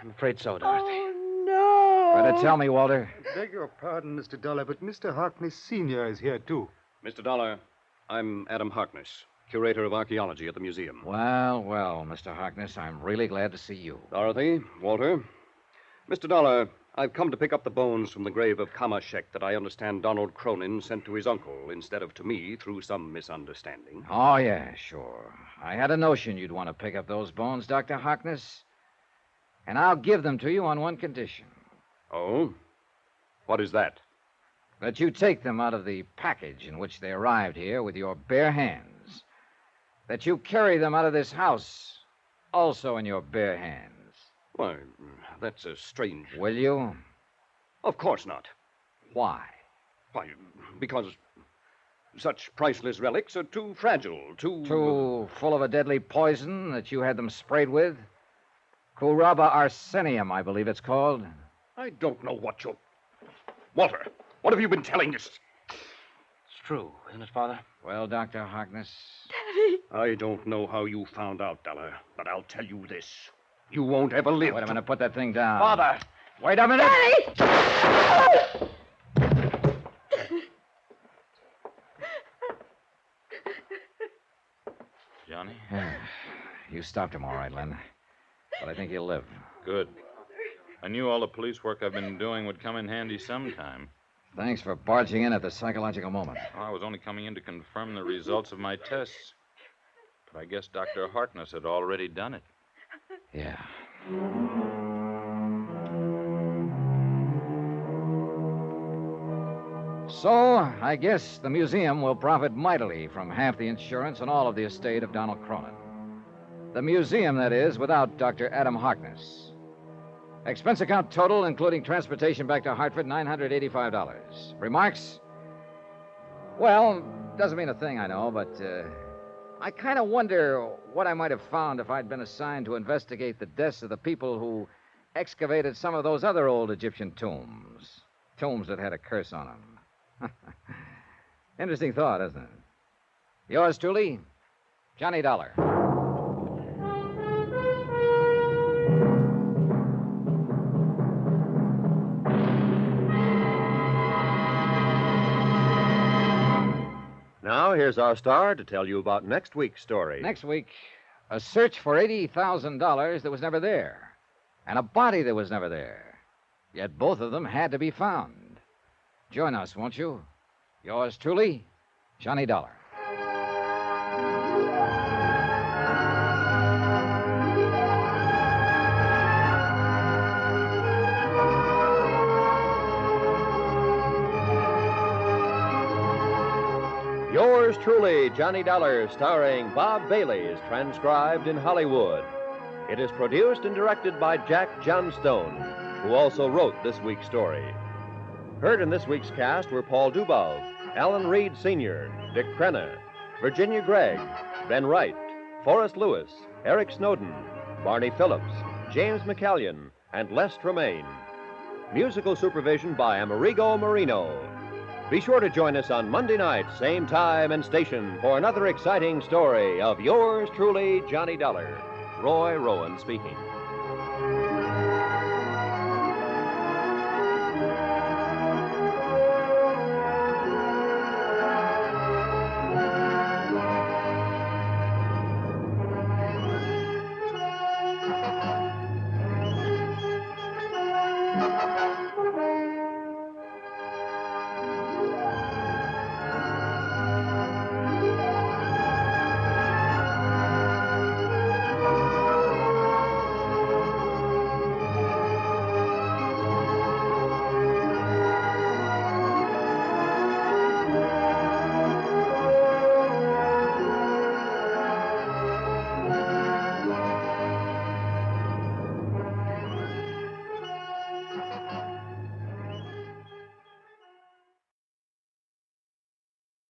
I'm afraid so, Dorothy. Oh, no! Better tell me, Walter. Beg your pardon, Mr. Dollar, but Mr. Harkness Sr. is here, too. Mr. Dollar, I'm Adam Harkness, curator of archaeology at the museum. Well, Mr. Harkness, I'm really glad to see you. Dorothy, Walter. Mr. Dollar, I've come to pick up the bones from the grave of Kamashek that I understand Donald Cronin sent to his uncle instead of to me through some misunderstanding. Oh, yeah, sure. I had a notion you'd want to pick up those bones, Dr. Harkness. And I'll give them to you on one condition. Oh? What is that? That you take them out of the package in which they arrived here with your bare hands. That you carry them out of this house also in your bare hands. Why, that's a strange... Will you? Of course not. Why? Why, because such priceless relics are too fragile, Too full of a deadly poison that you had them sprayed with? Kuraba arsenium, I believe it's called. I don't know what you're... Walter, what have you been telling us? true, isn't it, Father? Well, Dr. Harkness. I don't know how you found out, Dollar, but I'll tell you this. You won't ever live. Wait a minute, put that thing down. Father! Wait a minute! Johnny? You stopped him all right, Len. But I think he'll live. Good. I knew all the police work I've been doing would come in handy sometime. Thanks for barging in at the psychological moment. I was only coming in to confirm the results of my tests. But I guess Dr. Harkness had already done it. Yeah. So, I guess the museum will profit mightily from half the insurance and all of the estate of Donald Cronin. The museum, that is, without Dr. Adam Harkness. Expense account total, including transportation back to Hartford, $985. Remarks? Well, doesn't mean a thing, I know, but I kind of wonder what I might have found if I'd been assigned to investigate the deaths of the people who excavated some of those other old Egyptian tombs. Tombs that had a curse on them. Interesting thought, isn't it? Yours truly, Johnny Dollar. Now, here's our star to tell you about next week's story. Next week, a search for $80,000 that was never there, and a body that was never there. Yet both of them had to be found. Join us, won't you? Yours truly, Johnny Dollar. Yours truly, Johnny Dollar, starring Bob Bailey, is transcribed in Hollywood. It is produced and directed by Jack Johnstone, who also wrote this week's story. Heard in this week's cast were Paul Dubov, Alan Reed Sr., Dick Crenna, Virginia Gregg, Ben Wright, Forrest Lewis, Eric Snowden, Barney Phillips, James McCallion, and Les Tremaine. Musical supervision by Amerigo Marino. Be sure to join us on Monday night, same time and station, for another exciting story of yours truly, Johnny Dollar. Roy Rowan speaking.